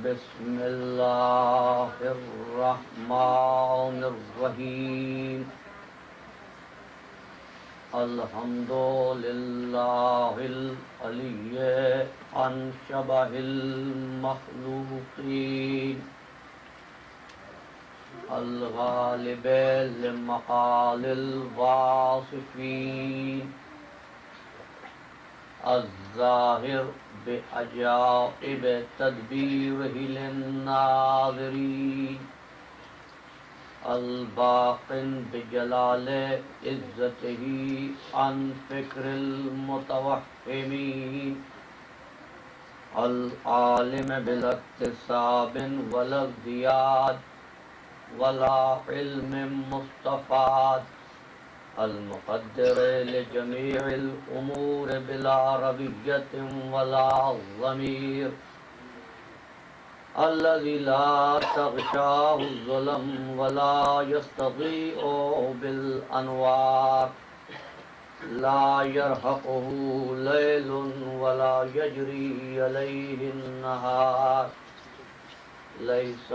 بسم اللہ الرحمن الرحیم الحمد للہ العلی عن شبہ المخلوقین الغالب لمقال الواصفین الظاہر بعجائب تدبیرہ للناظرین الباقٍ بجلال عزتہ عن فکر المتوہمین العالم بلا اکتساب ولا ازدیاد ولا علم مستفاد المقدر لجميع الأمور بلا ربية ولا ضمير الذي لا تغشاه الظلم ولا يستضيء بالأنوار لا يرهقه ليل ولا يجري عليه النهار ليس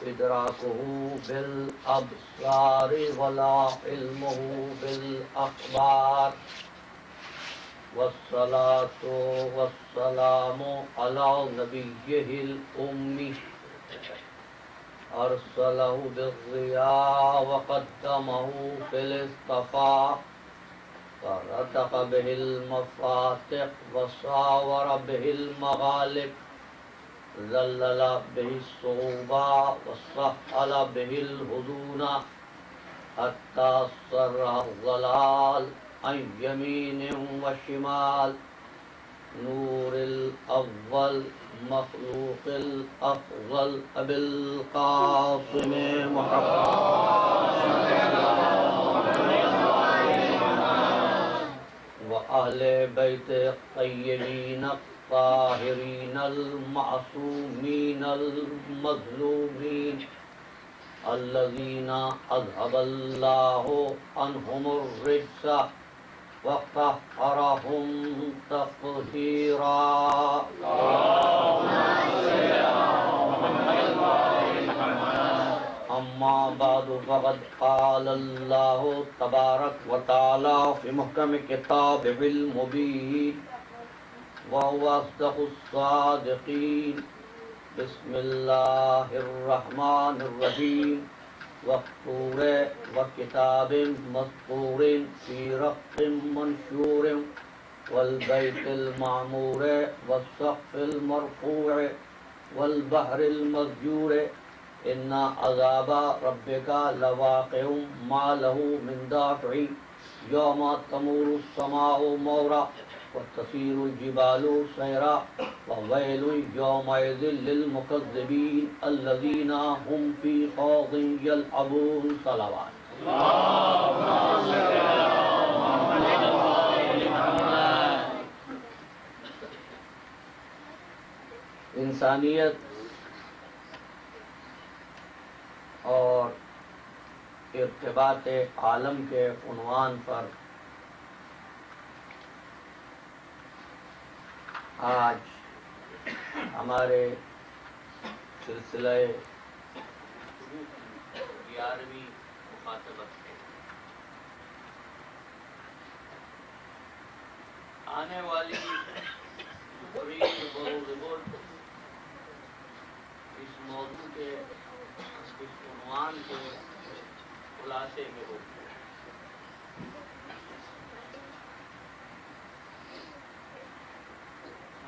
إدراكه بالأبصار ولا علمه بالأخبار والصلاة والسلام على نبيه الأمي أرسله بالضياء وقدمه في الاصطفاء فرتق به المفاتح وصاور به المغالب ذلل به الصعوبا وسهل به الهدون حتى صر الضلال عن يمين وشمال نور الأول مخلوق الأفضل أبي القاسم محمد وأهل بيت الطيبين الطاهرين المعصومين المظلومين الذين أذهب الله عنهم الرجس وطهرهم تطهيرا أما بعد فقد قال الله تبارك وتعالى في محكم كتابه المبين وهو أصدق الصادقين بسم الله الرحمن الرحيم والطور وكتاب مسطور في رق منشور والبيت المعمور والسقف المرفوع والبحر المسجور إن عذاب ربك لواقع ما له من دافع يوم تمور السماء مورا وتسير الجبال سيرا وويل يومئذ للمكذبين الذين هم في خوض يلعبون صلوات انسانیت اور ارتباط عالم کے عنوان پر آج ہمارے سلسلہ 11ویں مخاطبت ہے۔ آنے والی قریب بروز ملک اس موضوع کے اس عنوان کے خلاصے میں ہوگی۔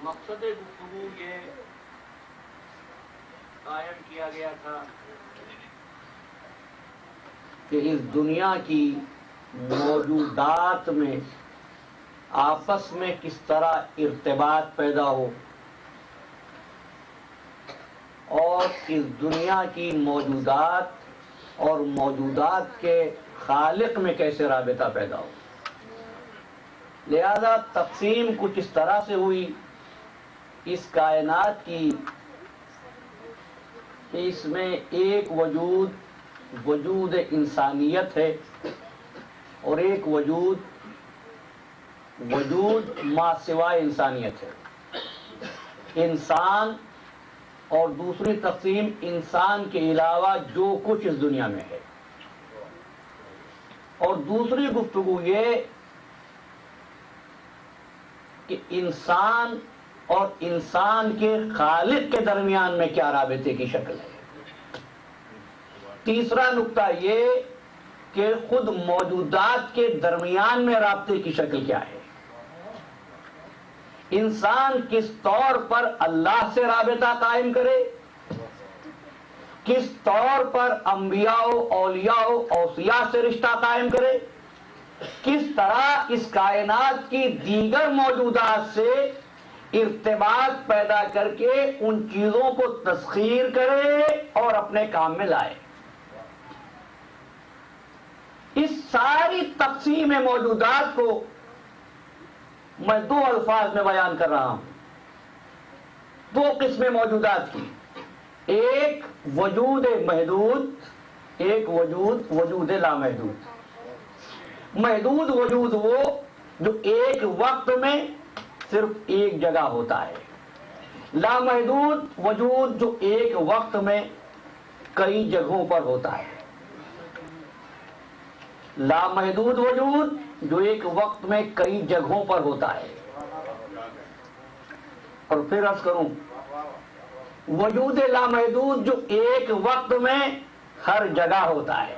مقصد گفتگو یہ قائم کیا گیا تھا کہ اس دنیا کی موجودات میں آپس میں کس طرح ارتباط پیدا ہو اور اس دنیا کی موجودات اور موجودات کے خالق میں کیسے رابطہ پیدا ہو۔ لہذا تقسیم کچھ اس طرح سے ہوئی اس کائنات کی کہ اس میں ایک وجود انسانیت ہے اور ایک وجود ما سوائے انسانیت ہے۔ انسان اور دوسری تقسیم انسان کے علاوہ جو کچھ اس دنیا میں ہے. اور دوسری گفتگو یہ کہ انسان اور انسان کے خالق کے درمیان میں کیا رابطے کی شکل ہے. تیسرا نقطہ یہ کہ خود موجودات کے درمیان میں رابطے کی شکل کیا ہے. انسان کس طور پر اللہ سے رابطہ قائم کرے، کس طور پر انبیاء و اولیاء و اوصیاء سے رشتہ قائم کرے، کس طرح اس کائنات کی دیگر موجودات سے ارتباط پیدا کر کے ان چیزوں کو تسخیر کرے اور اپنے کام میں لائے. اس ساری تقسیم موجودات کو میں دو الفاظ میں بیان کر رہا ہوں. دو قسمیں موجودات کی، ایک وجود محدود، ایک وجود لامحدود. محدود وجود وہ جو ایک وقت میں صرف ایک جگہ ہوتا ہے. لامحدود وجود جو ایک وقت میں کئی جگہوں پر ہوتا ہے. لامحدود وجود جو ایک وقت میں کئی جگہوں پر ہوتا ہے. اور پھر عرض کروں، وجود لامحدود جو ایک وقت میں ہر جگہ ہوتا ہے.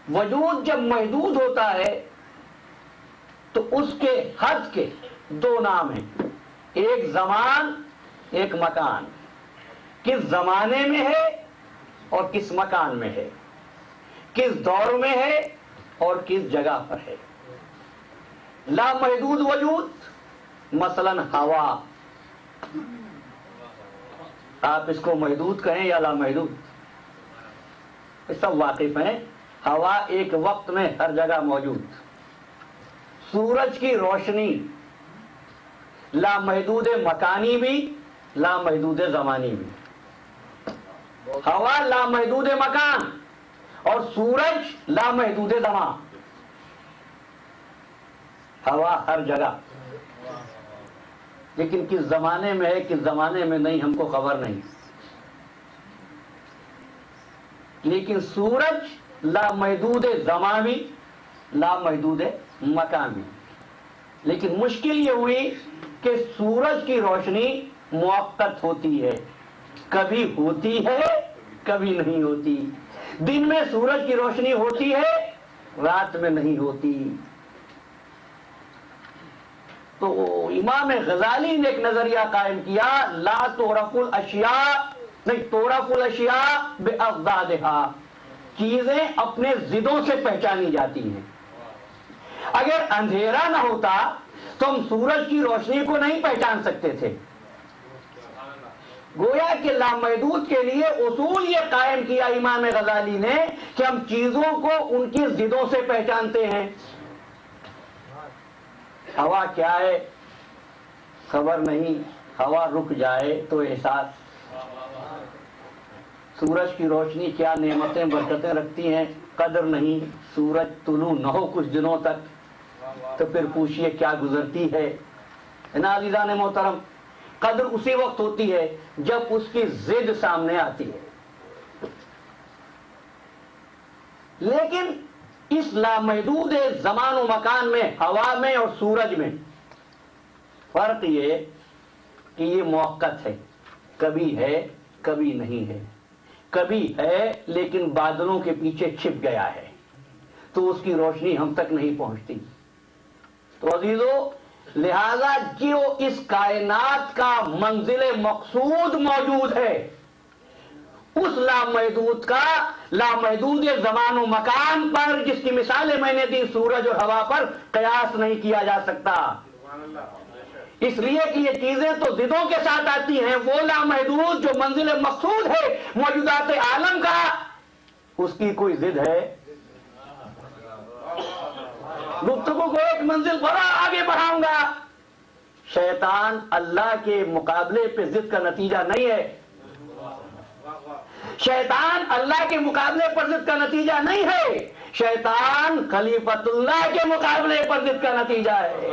وجود جب محدود ہوتا ہے تو اس کے حد کے دو نام ہیں، ایک زمان، ایک مکان. کس زمانے میں ہے اور کس مکان میں ہے، کس دور میں ہے اور کس جگہ پر ہے. لامحدود وجود مثلا ہوا، آپ اس کو محدود کہیں یا لامحدود، سب واقف ہیں. ہوا ایک وقت میں ہر جگہ موجود. سورج کی روشنی لامحدود مکانی بھی، لامحدود زمانی بھی. ہوا لامحدود مکان اور سورج لامحدود زمان. ہوا ہر جگہ، لیکن کس زمانے میں ہے کس زمانے میں نہیں ہم کو خبر نہیں. لیکن سورج لامحدود زمان بھی، لامحدود مکان بھی. لیکن مشکل یہ ہوئی کہ سورج کی روشنی موقت ہوتی ہے، کبھی ہوتی ہے کبھی نہیں ہوتی. دن میں سورج کی روشنی ہوتی ہے، رات میں نہیں ہوتی. تو امام غزالی نے ایک نظریہ قائم کیا، لا تعرف الاشیاء، نہیں تعرف الاشیاء باضدادها. چیزیں اپنے ضدوں سے پہچانی جاتی ہیں. اگر اندھیرا نہ ہوتا تو ہم سورج کی روشنی کو نہیں پہچان سکتے تھے. گویا کہ لامحدود کے لیے اصول یہ قائم کیا امام غزالی نے کہ ہم چیزوں کو ان کی ضدوں سے پہچانتے ہیں. ہوا کیا ہے خبر نہیں، ہوا رک جائے تو احساس. سورج کی روشنی کیا نعمتیں برکتیں رکھتی ہیں، قدر نہیں. سورج طلوع نہ ہو کچھ دنوں تک تو پھر پوچھئے کیا گزرتی ہے. نا عزیزان محترم، قدر اسی وقت ہوتی ہے جب اس کی ضد سامنے آتی ہے. لیکن اس لامحدود زمان و مکان میں، ہوا میں اور سورج میں فرق یہ کہ یہ موقت ہے، کبھی ہے کبھی نہیں ہے. کبھی ہے لیکن بادلوں کے پیچھے چھپ گیا ہے تو اس کی روشنی ہم تک نہیں پہنچتی. تو عزیزو، لہذا جو اس کائنات کا منزل مقصود موجود ہے، اس لامحدود کا لامحدود زمان و مکان پر، جس کی مثالیں میں نے دی سورج اور ہوا پر، قیاس نہیں کیا جا سکتا. اس لیے کہ یہ چیزیں تو ضدوں کے ساتھ آتی ہیں. وہ لامحدود جو منزل مقصود ہے موجودات عالم کا، اس کی کوئی ضد ہے؟ گفتگو کو ایک منزل بڑا آگے بڑھاؤں گا. شیطان اللہ کے مقابلے پہ ضد کا نتیجہ نہیں ہے. شیطان اللہ کے مقابلے پر ضد کا نتیجہ نہیں ہے. شیطان خلیفۃ اللہ کے مقابلے پر ضد کا نتیجہ ہے.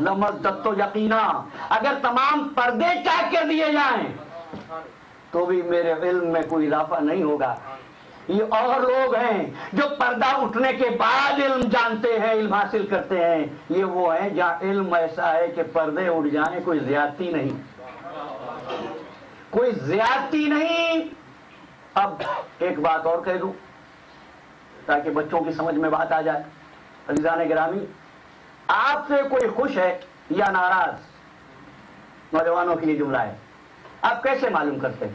لمزددت یقینا، اگر تمام پردے چاک کر دیے جائیں تو بھی میرے علم میں کوئی اضافہ نہیں ہوگا۔ یہ اور لوگ ہیں جو پردہ اٹھنے کے بعد علم جانتے ہیں، علم حاصل کرتے ہیں، یہ وہ ہیں جہاں علم ایسا ہے کہ پردے اٹھ جائیں کوئی زیادتی نہیں، کوئی زیادتی نہیں۔ اب ایک بات اور کہہ دوں تاکہ بچوں کی سمجھ میں بات آ جائے۔ عزیزان گرامی، آپ سے کوئی خوش ہے یا ناراض، نوجوانوں کے لیے جملہ ہے، آپ کیسے معلوم کرتے ہیں؟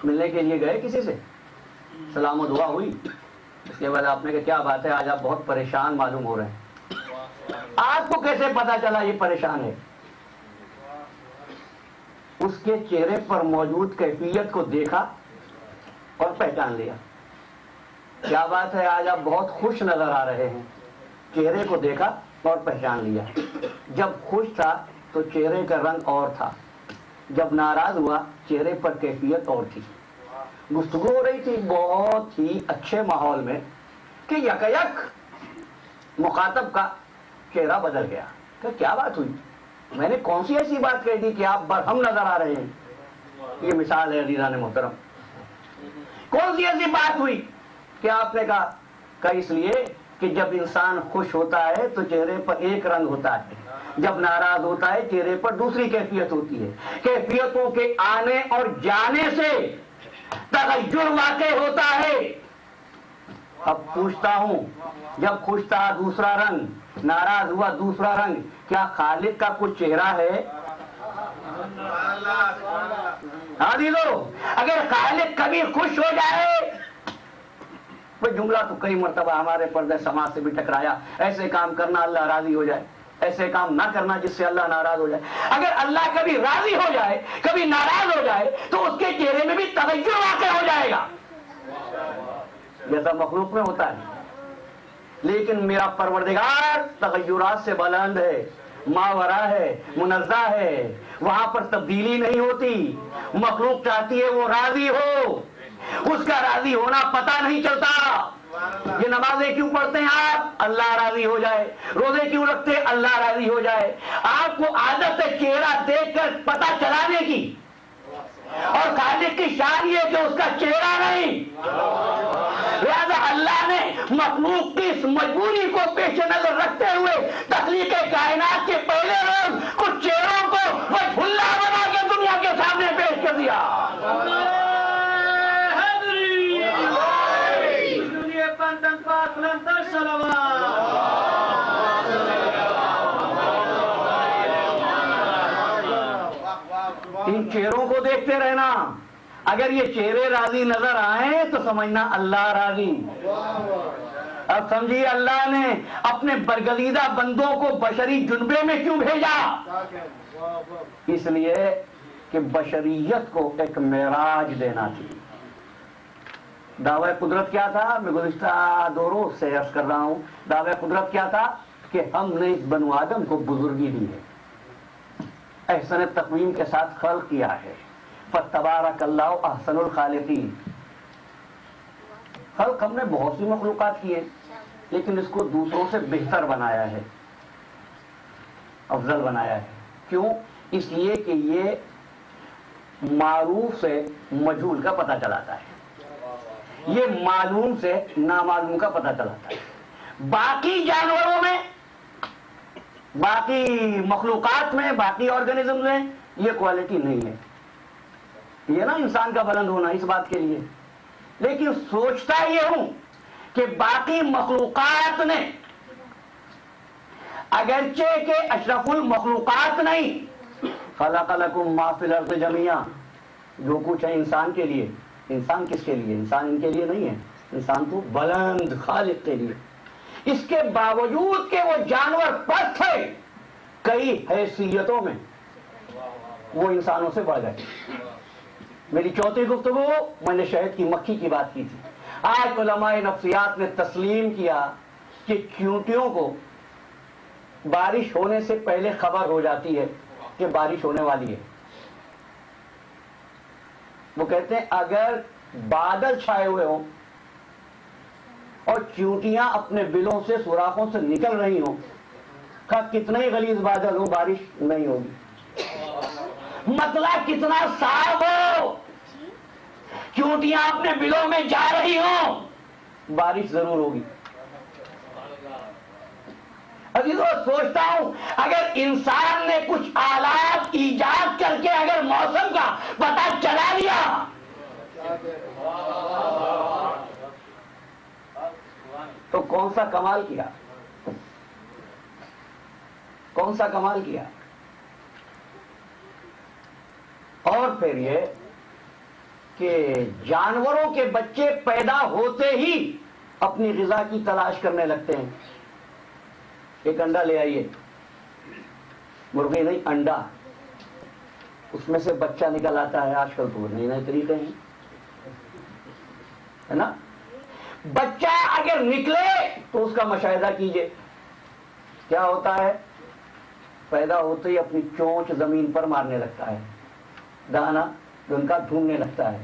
ملنے کے لیے گئے کسی سے، سلام و دعا ہوئی، اس کے بعد آپ نے کہا کیا بات ہے آج آپ بہت پریشان معلوم ہو رہے ہیں، آپ کو کیسے پتا چلا یہ پریشان ہے؟ اس کے چہرے پر موجود کیفیت کو دیکھا اور پہچان لیا۔ کیا بات ہے آج آپ بہت خوش نظر آ رہے ہیں، چہرے کو دیکھا اور پہچان لیا۔ جب خوش تھا تو چہرے کا رنگ اور تھا، جب ناراض ہوا چہرے پر کیفیت اور تھی۔ گفتگو ہو رہی تھی بہت ہی اچھے ماحول میں کہ یک مخاطب کا چہرہ بدل گیا کہ کیا بات ہوئی، میں نے کون سی ایسی بات کہہ دی کہ آپ برہم نظر آ رہے ہیں؟ یہ مثال ہے عزیزان محترم، کون سی ایسی بات ہوئی کہ آپ نے کہا اس لیے کہ جب انسان خوش ہوتا ہے تو چہرے پر ایک رنگ ہوتا ہے، جب ناراض ہوتا ہے چہرے پر دوسری کیفیت ہوتی ہے، کیفیتوں کے آنے اور جانے سے تغیر واقع ہوتا ہے۔ اب پوچھتا ہوں، جب خوش تھا دوسرا رنگ، ناراض ہوا دوسرا رنگ، کیا خالق کا کچھ چہرہ ہے؟ ہاں دیدو، اگر خالق کبھی خوش ہو جائے، وہ جملہ تو کئی مرتبہ ہمارے پردہ سماج سے بھی ٹکرایا، ایسے کام کرنا اللہ راضی ہو جائے، ایسے کام نہ کرنا جس سے اللہ ناراض ہو جائے۔ اگر اللہ کبھی راضی ہو جائے کبھی ناراض ہو جائے تو اس کے چہرے میں بھی تغیر واقع ہو جائے گا، جیسا مخلوق میں ہوتا ہے۔ لیکن میرا پروردگار تغیرات سے بلند ہے، ماورا ہے، منزہ ہے، وہاں پر تبدیلی نہیں ہوتی۔ مخلوق چاہتی ہے وہ راضی ہو، اس کا راضی ہونا پتہ نہیں چلتا۔ یہ نمازیں کیوں پڑھتے ہیں آپ؟ اللہ راضی ہو جائے۔ روزے کیوں رکھتے ہیں؟ اللہ راضی ہو جائے۔ آپ کو عادت ہے چہرہ دیکھ کر پتہ چلانے کی، اور خالق کی شان یہ کہ اس کا چہرہ نہیں۔ لہذا اللہ نے مخلوق کی اس مجبوری کو پیش نظر رکھتے ہوئے تخلیق کائنات کے پہلے روز کچھ چہروں کو وہ بھلا بنا کے دنیا کے سامنے پیش کر دیا۔ ان چہروں کو دیکھتے رہنا، اگر یہ چہرے راضی نظر آئیں تو سمجھنا اللہ راضی۔ اب سمجھیے اللہ نے اپنے برگزیدہ بندوں کو بشری جنبے میں کیوں بھیجا؟ اس لیے کہ بشریت کو ایک معراج دینا تھی۔ دعوی قدرت کیا تھا؟ میں گزشتہ دو روز سے عرض کر رہا ہوں، دعوی قدرت کیا تھا کہ ہم نے اس بنو آدم کو بزرگی دی ہے، احسن تقویم کے ساتھ خلق کیا ہے، فتبارک اللہ احسن الخالقین۔ خلق ہم نے بہت سی مخلوقات کی ہے، لیکن اس کو دوسروں سے بہتر بنایا ہے، افضل بنایا ہے۔ کیوں؟ اس لیے کہ یہ معروف سے مجہول کا پتہ چلاتا ہے، یہ معلوم سے نامعلوم کا پتہ چلاتا ہے۔ باقی جانوروں میں، باقی مخلوقات میں، باقی آرگنزم میں یہ کوالٹی نہیں ہے۔ یہ نا انسان کا بلند ہونا اس بات کے لیے، لیکن سوچتا یہ ہوں کہ باقی مخلوقات نے اگرچہ کہ اشرف المخلوقات نہیں، خلق لکم ما فی الارض جمیعا، جو کچھ ہے انسان کے لیے۔ انسان کس کے لیے؟ انسان ان کے لیے نہیں ہے، انسان تو بلند خالق کے لیے۔ اس کے باوجود کہ وہ جانور پست ہے، کئی حیثیتوں میں وہ انسانوں سے بڑھ گئے۔ میری چوتھی گفتگو میں نے شہد کی مکھی کی بات کی تھی۔ آج علماء نفسیات نے تسلیم کیا کہ چیونٹیوں کو بارش ہونے سے پہلے خبر ہو جاتی ہے کہ بارش ہونے والی ہے۔ وہ کہتے ہیں اگر بادل چھائے ہوئے ہوں اور چیونٹیاں اپنے بلوں سے سوراخوں سے نکل رہی ہوں، کتنا ہی غلیظ بادل ہو بارش نہیں ہوگی، مسئلہ کتنا صاف ہو چیونٹیاں اپنے بلوں میں جا رہی ہوں بارش ضرور ہوگی۔ عزیزو سوچتا ہوں اگر انسان نے کچھ آلات ایجاد کر کے اگر موسم کا پتہ چلا لیا تو کون سا کمال کیا، کون سا کمال کیا۔ اور پھر یہ کہ جانوروں کے بچے پیدا ہوتے ہی اپنی غذا کی تلاش کرنے لگتے ہیں۔ ایک انڈا لے آئیے، مرغی نہیں انڈا، اس میں سے بچہ نکل آتا ہے، آج کل تو نئے نئے طریقے ہیں، ہے نا۔ بچہ اگر نکلے تو اس کا مشاہدہ کیجئے، کیا ہوتا ہے، پیدا ہوتے ہی اپنی چونچ زمین پر مارنے لگتا ہے، دانا ان کا ڈھونڈنے لگتا ہے۔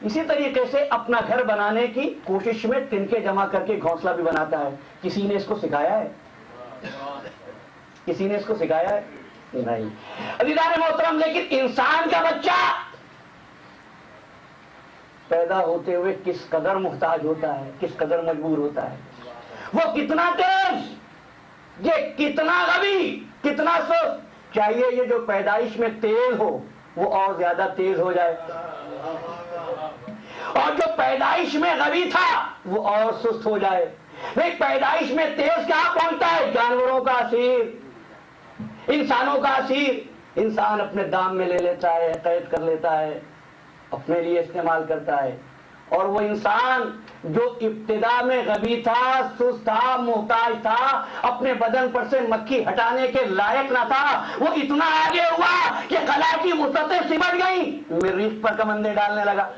اسی طریقے سے اپنا گھر بنانے کی کوشش میں تنکے جمع کر کے گھونسلہ بھی بناتا ہے۔ کسی نے اس کو سکھایا ہے؟ کسی نے اس کو سکھایا ہے؟ نہیں۔ عزیزان محترم، لیکن انسان کا بچہ پیدا ہوتے ہوئے کس قدر محتاج ہوتا ہے، کس قدر مجبور ہوتا ہے، وہ کتنا تیز، یہ کتنا غبی، کتنا سست۔ چاہیے یہ جو پیدائش میں تیز ہو وہ اور زیادہ تیز ہو جائے، اور جو پیدائش میں غبی تھا وہ اور سست ہو جائے۔ نہیں، پیدائش میں تیز کہاں پہنچتا ہے؟ جانوروں کا اسیر، انسانوں کا اسیر۔ انسان اپنے دام میں لے لیتا ہے، قید کر لیتا ہے، اپنے لیے استعمال کرتا ہے۔ اور وہ انسان جو ابتدا میں غبی تھا، سست تھا، محتاج تھا، اپنے بدن پر سے مکھی ہٹانے کے لائق نہ تھا، وہ اتنا آگے ہوا کہ خلا کی وسعتیں سمٹ گئیں، مریخ پر کمندے ڈالنے لگا۔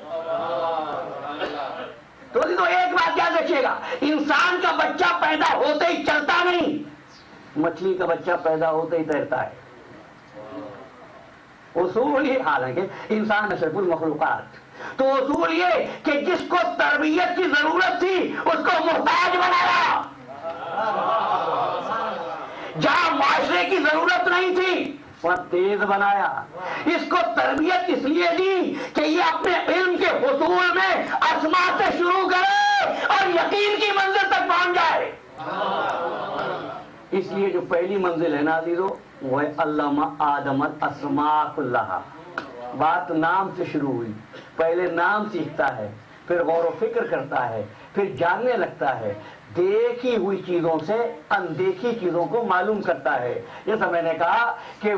تو ایک بات یاد رکھیے گا، انسان کا بچہ پیدا ہوتے ہی چلتا نہیں، مچھلی کا بچہ پیدا ہوتے ہی تیرتا ہے۔ اصول یہ، حالانکہ انسان اشرف المخلوقات، تو اصول یہ کہ جس کو تربیت کی ضرورت تھی اس کو محتاج بنایا، جہاں معاشرے کی ضرورت نہیں تھی وہاں تیز بنایا۔ اس کو تربیت اس لیے دی کہ یہ اپنے علم کے حصول میں اسماء سے شروع کرے اور یقین کی منزل تک پہنچ جائے۔ اس لیے جو پہلی منزل ہے نا عزیزو، وہ ہے علمہ آدم الاسماء کلہا۔ بات نام سے شروع ہوئی، پہلے نام سیکھتا ہے، پھر غور و فکر کرتا ہے، پھر جاننے لگتا ہے، دیکھی ہوئی چیزوں سے اندیکھی چیزوں کو معلوم کرتا ہے۔ جیسا میں نے کہا کہ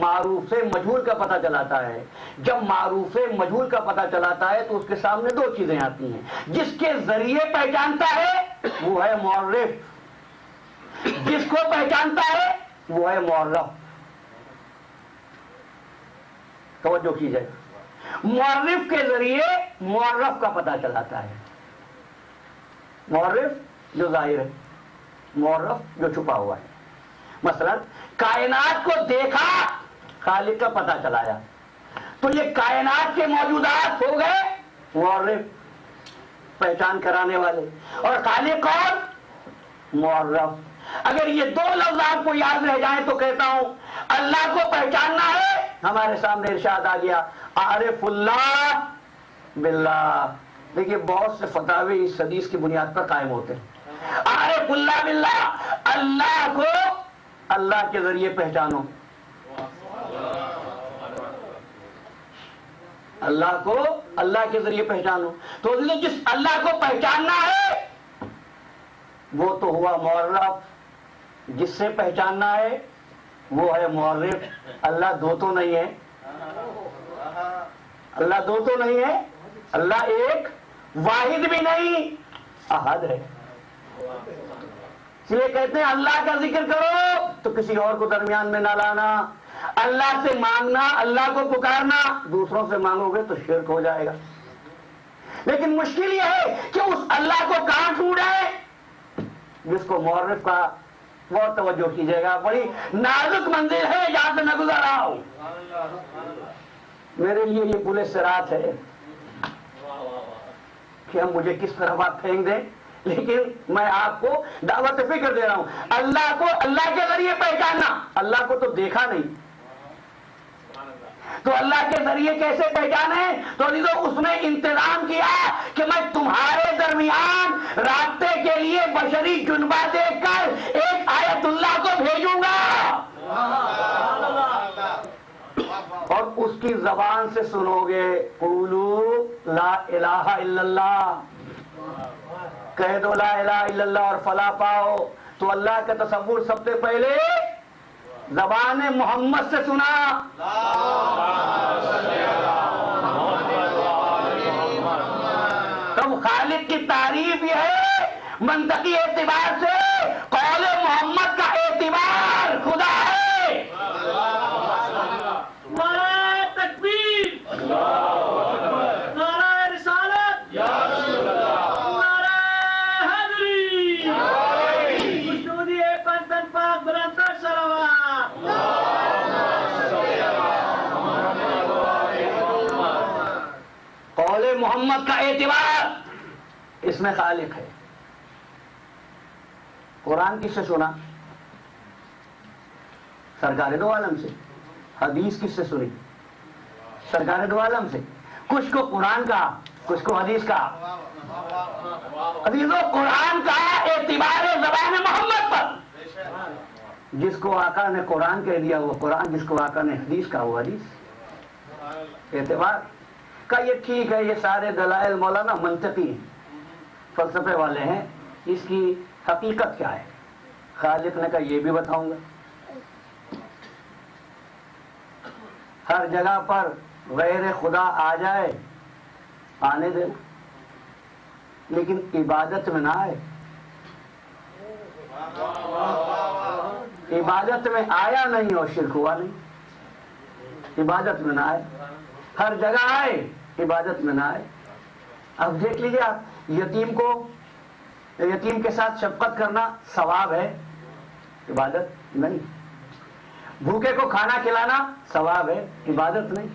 معروف سے مجہول کا پتہ چلاتا ہے، جب معروف سے مجہول کا پتہ چلاتا ہے تو اس کے سامنے دو چیزیں آتی ہیں، جس کے ذریعے پہچانتا ہے وہ ہے معرف، جس کو پہچانتا ہے وہ ہے معرف۔ توجہ کیجئے، معرف کے ذریعے معرف کا پتہ چلاتا ہے، معرف جو ظاہر ہے، معرف جو چھپا ہوا ہے۔ مثلا کائنات کو دیکھا، خالق کا پتہ چلایا، تو یہ کائنات کے موجودات ہو گئے معرف، پہچان کرانے والے، اور خالق کون؟ معرف۔ اگر یہ دو لفظ آپ کو یاد رہ جائیں تو کہتا ہوں اللہ کو پہچاننا ہے، ہمارے سامنے ارشاد آ گیا عارف اللہ باللہ۔ دیکھیے بہت سے فتاوی اس حدیث کی بنیاد پر قائم ہوتے ہیں۔ عارف اللہ باللہ، اللہ کو اللہ کے ذریعے پہچانو، اللہ کو اللہ کے ذریعے پہچانو۔ تو جس اللہ کو پہچاننا ہے وہ تو ہوا معرف، جس سے پہچاننا ہے وہ ہے معرف۔ اللہ دو تو نہیں ہے، اللہ دو تو نہیں ہے، اللہ ایک واحد بھی نہیں، احد ہے۔ اس لیے کہتے ہیں اللہ کا ذکر کرو تو کسی اور کو درمیان میں نہ لانا، اللہ سے مانگنا، اللہ کو پکارنا، دوسروں سے مانگو گے تو شرک ہو جائے گا۔ لیکن مشکل یہ ہے کہ اس اللہ کو کہاں ڈھونڈے جس کو معرف کا۔ بہت توجہ کیجیے گا، بڑی نازک منزل ہے جہاں سے میں گزر رہا ہوں۔ میرے لیے یہ پل صراط ہے کہ ہم مجھے کس طرف آپ پھینک دیں، لیکن میں آپ کو دعوت فکر دے رہا ہوں، اللہ کو اللہ کے ذریعے پہچاننا۔ اللہ کو تو دیکھا نہیں، تو اللہ کے ذریعے کیسے پہچانے؟ تو اس نے انتظام کیا کہ میں تمہارے درمیان رابطے کے لیے بشری جنبہ دیکھ کر ایک آیت اللہ کو بھیجوں گا، اور اس کی زبان سے سنو گے، قولوا لا الہ الا اللہ، کہہ دو لا الہ الا اللہ اور فلاح پاؤ۔ تو اللہ کا تصور سب سے پہلے زبان محمد سے سنا۔ تب خالق کی تعریف یہ ہے منطقی اعتبار سے، قول محمد کا اعتبار خدا ہے۔ نعرہ تکبیر، نعرہ رسالت، نعرہ حیدری، مشہودی پنتن پاک برندہ صلوات۔ قول محمد کا اعتبار، اس میں خالق ہے۔ قرآن کس سے سنا؟ سرکار دو عالم سے۔ حدیث کس سے سنی؟ سرکار دو عالم سے۔ کچھ کو قرآن کا، کچھ کو حدیث کا۔ عزیزو، قرآن کا اعتبار زبان محمد پر، جس کو آقا نے قرآن کہہ دیا وہ قرآن، جس کو آقا نے حدیث کا وہ حدیث۔ اعتبار کا یہ ٹھیک ہے، یہ سارے دلائل مولانا منطقی ہیں، فلسفے والے ہیں، اس کی حقیقت کیا ہے؟ خالق نے کہا یہ بھی بتاؤں گا۔ ہر جگہ پر غیر خدا آ جائے، آنے دے، لیکن عبادت میں نہ آئے۔ عبادت میں آیا نہیں اور شرک ہوا نہیں، عبادت میں نہ آئے۔ ہر جگہ آئے، عبادت میں نہ آئے۔ اب دیکھ لیجیے آپ، یتیم کے ساتھ شفقت کرنا ثواب ہے، عبادت نہیں۔ بھوکے کو کھانا کھلانا ثواب ہے، عبادت نہیں۔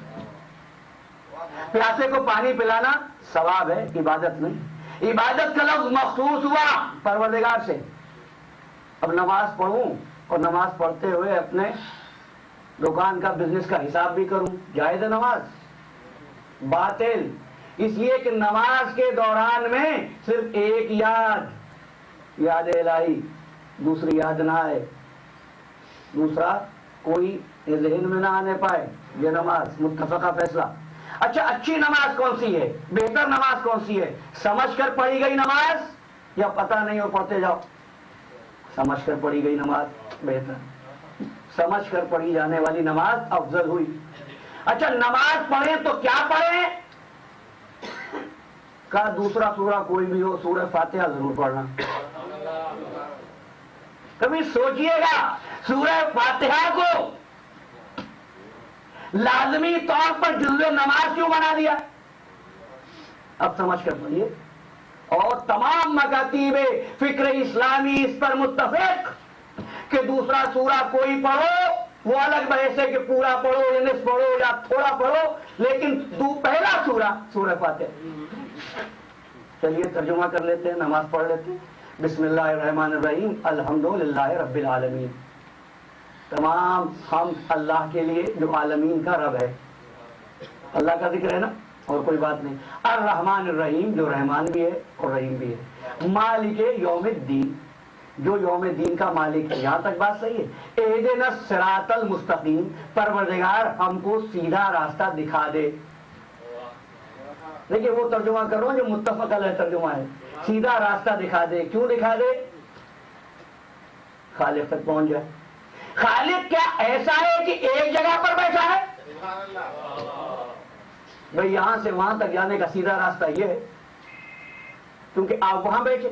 پیاسے کو پانی پلانا ثواب ہے، عبادت نہیں۔ عبادت کا لفظ مخصوص ہوا پروردگار سے۔ اب نماز پڑھوں اور نماز پڑھتے ہوئے اپنے دکان کا بزنس کا حساب بھی کروں، جائز ہے نماز؟ باطل، اس لیے کہ نماز کے دوران میں صرف ایک یاد الہی، دوسری یاد نہ آئے، دوسرا کوئی ذہن میں نہ آنے پائے، یہ نماز متفقہ فیصلہ۔ اچھا، اچھی نماز کون سی ہے؟ بہتر نماز کون سی ہے؟ سمجھ کر پڑھی گئی نماز یا پتہ نہیں ہو پڑھتے جاؤ؟ سمجھ کر پڑھی گئی نماز بہتر، سمجھ کر پڑھی جانے والی نماز افضل ہوئی۔ اچھا، نماز پڑھیں تو کیا پڑھیں؟ کا دوسرا سورہ کوئی بھی ہو، سورہ فاتحہ ضرور پڑھنا۔ کبھی سوچئے گا سورہ فاتحہ کو لازمی طور پر جزو نماز کیوں بنا دیا؟ اب سمجھ کر پڑھیے۔ اور تمام مکاتیب فکر اسلامی اس پر متفق کہ دوسرا سورہ کوئی پڑھو، وہ الگ بحث ہے کہ پورا پڑھو یا نصف پڑھو یا تھوڑا پڑھو، لیکن پہلا سورہ فاتحہ۔ چلیے ترجمہ کر لیتے ہیں، نماز پڑھ لیتے ہیں۔ بسم اللہ الرحمن الرحیم، الحمدللہ رب العالمین۔ تمام حمد اللہ کے لیے جو عالمین کا رب ہے، اللہ کا ذکر ہے نا، اور کوئی بات نہیں۔ الرحمن الرحیم، جو رحمان بھی ہے اور رحیم بھی ہے۔ مالک یوم الدین، جو یوم دین کا مالک ہے۔ یہاں تک بات صحیح ہے۔ اہدنا الصراط المستقیم، پروردگار ہم کو سیدھا راستہ دکھا دے۔ دیکھیے وہ ترجمہ کر رہا ہوں جو متفق علیہ ترجمہ ہے، سیدھا راستہ دکھا دے۔ کیوں دکھا دے؟ خالق تک پہنچ جائے۔ خالق کیا ایسا ہے کہ ایک جگہ پر بیٹھا ہے؟ بھئی یہاں سے وہاں تک جانے کا سیدھا راستہ یہ ہے کیونکہ آپ وہاں بیٹھے،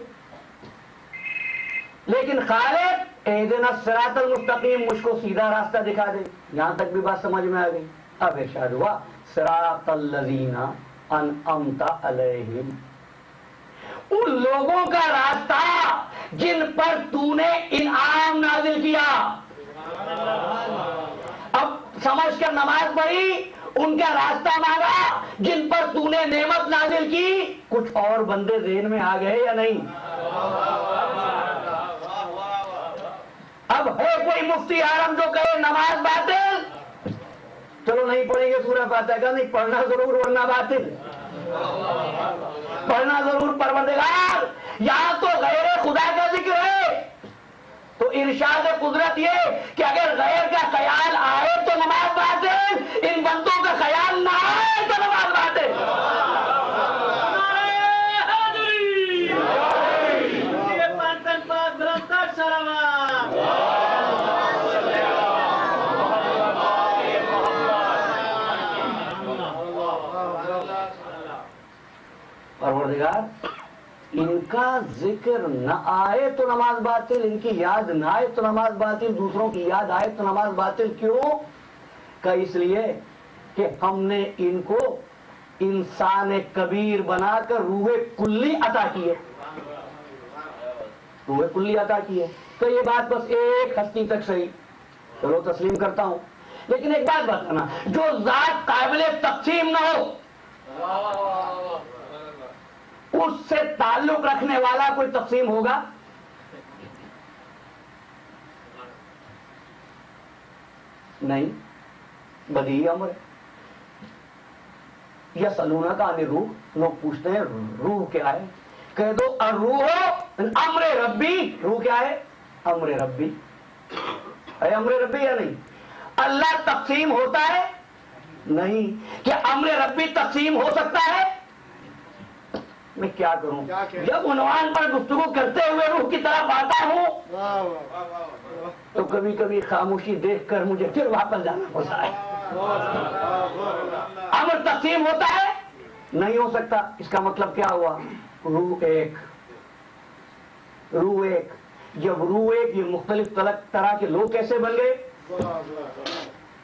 لیکن خالق اہدنا الصراط المستقیم، مجھ کو سیدھا راستہ دکھا دے۔ یہاں تک بھی بات سمجھ میں آ گئی۔ اب ارشاد ہوا صراط الذین انعمت علیہم، ان لوگوں کا راستہ جن پر تو نے انعام نازل کیا۔ اب سمجھ کر نماز پڑھی، ان کا راستہ مانگا جن پر تو تو نے نعمت نازل کی، کچھ اور بندے ذہن میں آ گئے یا نہیں؟ اب ہے کوئی مفتی اعظم جو کہے نماز باطل، چلو نہیں پڑھیں گے سورہ فاتحہ کا، نہیں پڑھنا ضرور ورنہ باطل، پڑھنا ضرور پروردگار، یہاں تو غیر خدا کا ذکر ہے، تو ارشاد قدرت یہ کہ اگر غیر کا خیال آئے تو نماز باطل، ان بندوں کا خیال نہ آئے تو نماز باطل۔ پروردگار ان کا ذکر نہ آئے تو نماز باطل، ان کی یاد نہ آئے تو نماز باطل، دوسروں کی یاد آئے تو نماز باطل، کیوں؟ کہ اس لیے کہ ہم نے ان کو انسان کبیر بنا کر روح کلی عطا کی ہے، روح کلی عطا کی ہے۔ تو یہ بات بس ایک ہستی تک صحیح، چلو تسلیم کرتا ہوں، لیکن ایک بات بتانا، جو ذات قابل تقسیم نہ ہو اس سے تعلق رکھنے والا کوئی تقسیم ہوگا؟ نہیں، بدیہی امر ہے۔ یسألونک عن الروح، لوگ پوچھتے ہیں روح کیا ہے، کہہ دو الروح امر ربی، روح کیا ہے؟ امر ربی ہے، امر ربی یا نہیں؟ اللہ تقسیم ہوتا ہے؟ نہیں۔ کیا امر ربی تقسیم ہو سکتا ہے؟ میں کیا کروں، جب عنوان پر گفتگو کرتے ہوئے روح کی طرف آتا ہوں تو کبھی کبھی خاموشی دیکھ کر مجھے پھر واپس جانا پڑتا ہے۔ امر تقسیم ہوتا ہے؟ نہیں ہو سکتا۔ اس کا مطلب کیا ہوا؟ روح ایک، روح ایک۔ جب روح ایک، یہ مختلف طرح کے لوگ کیسے بن گئے؟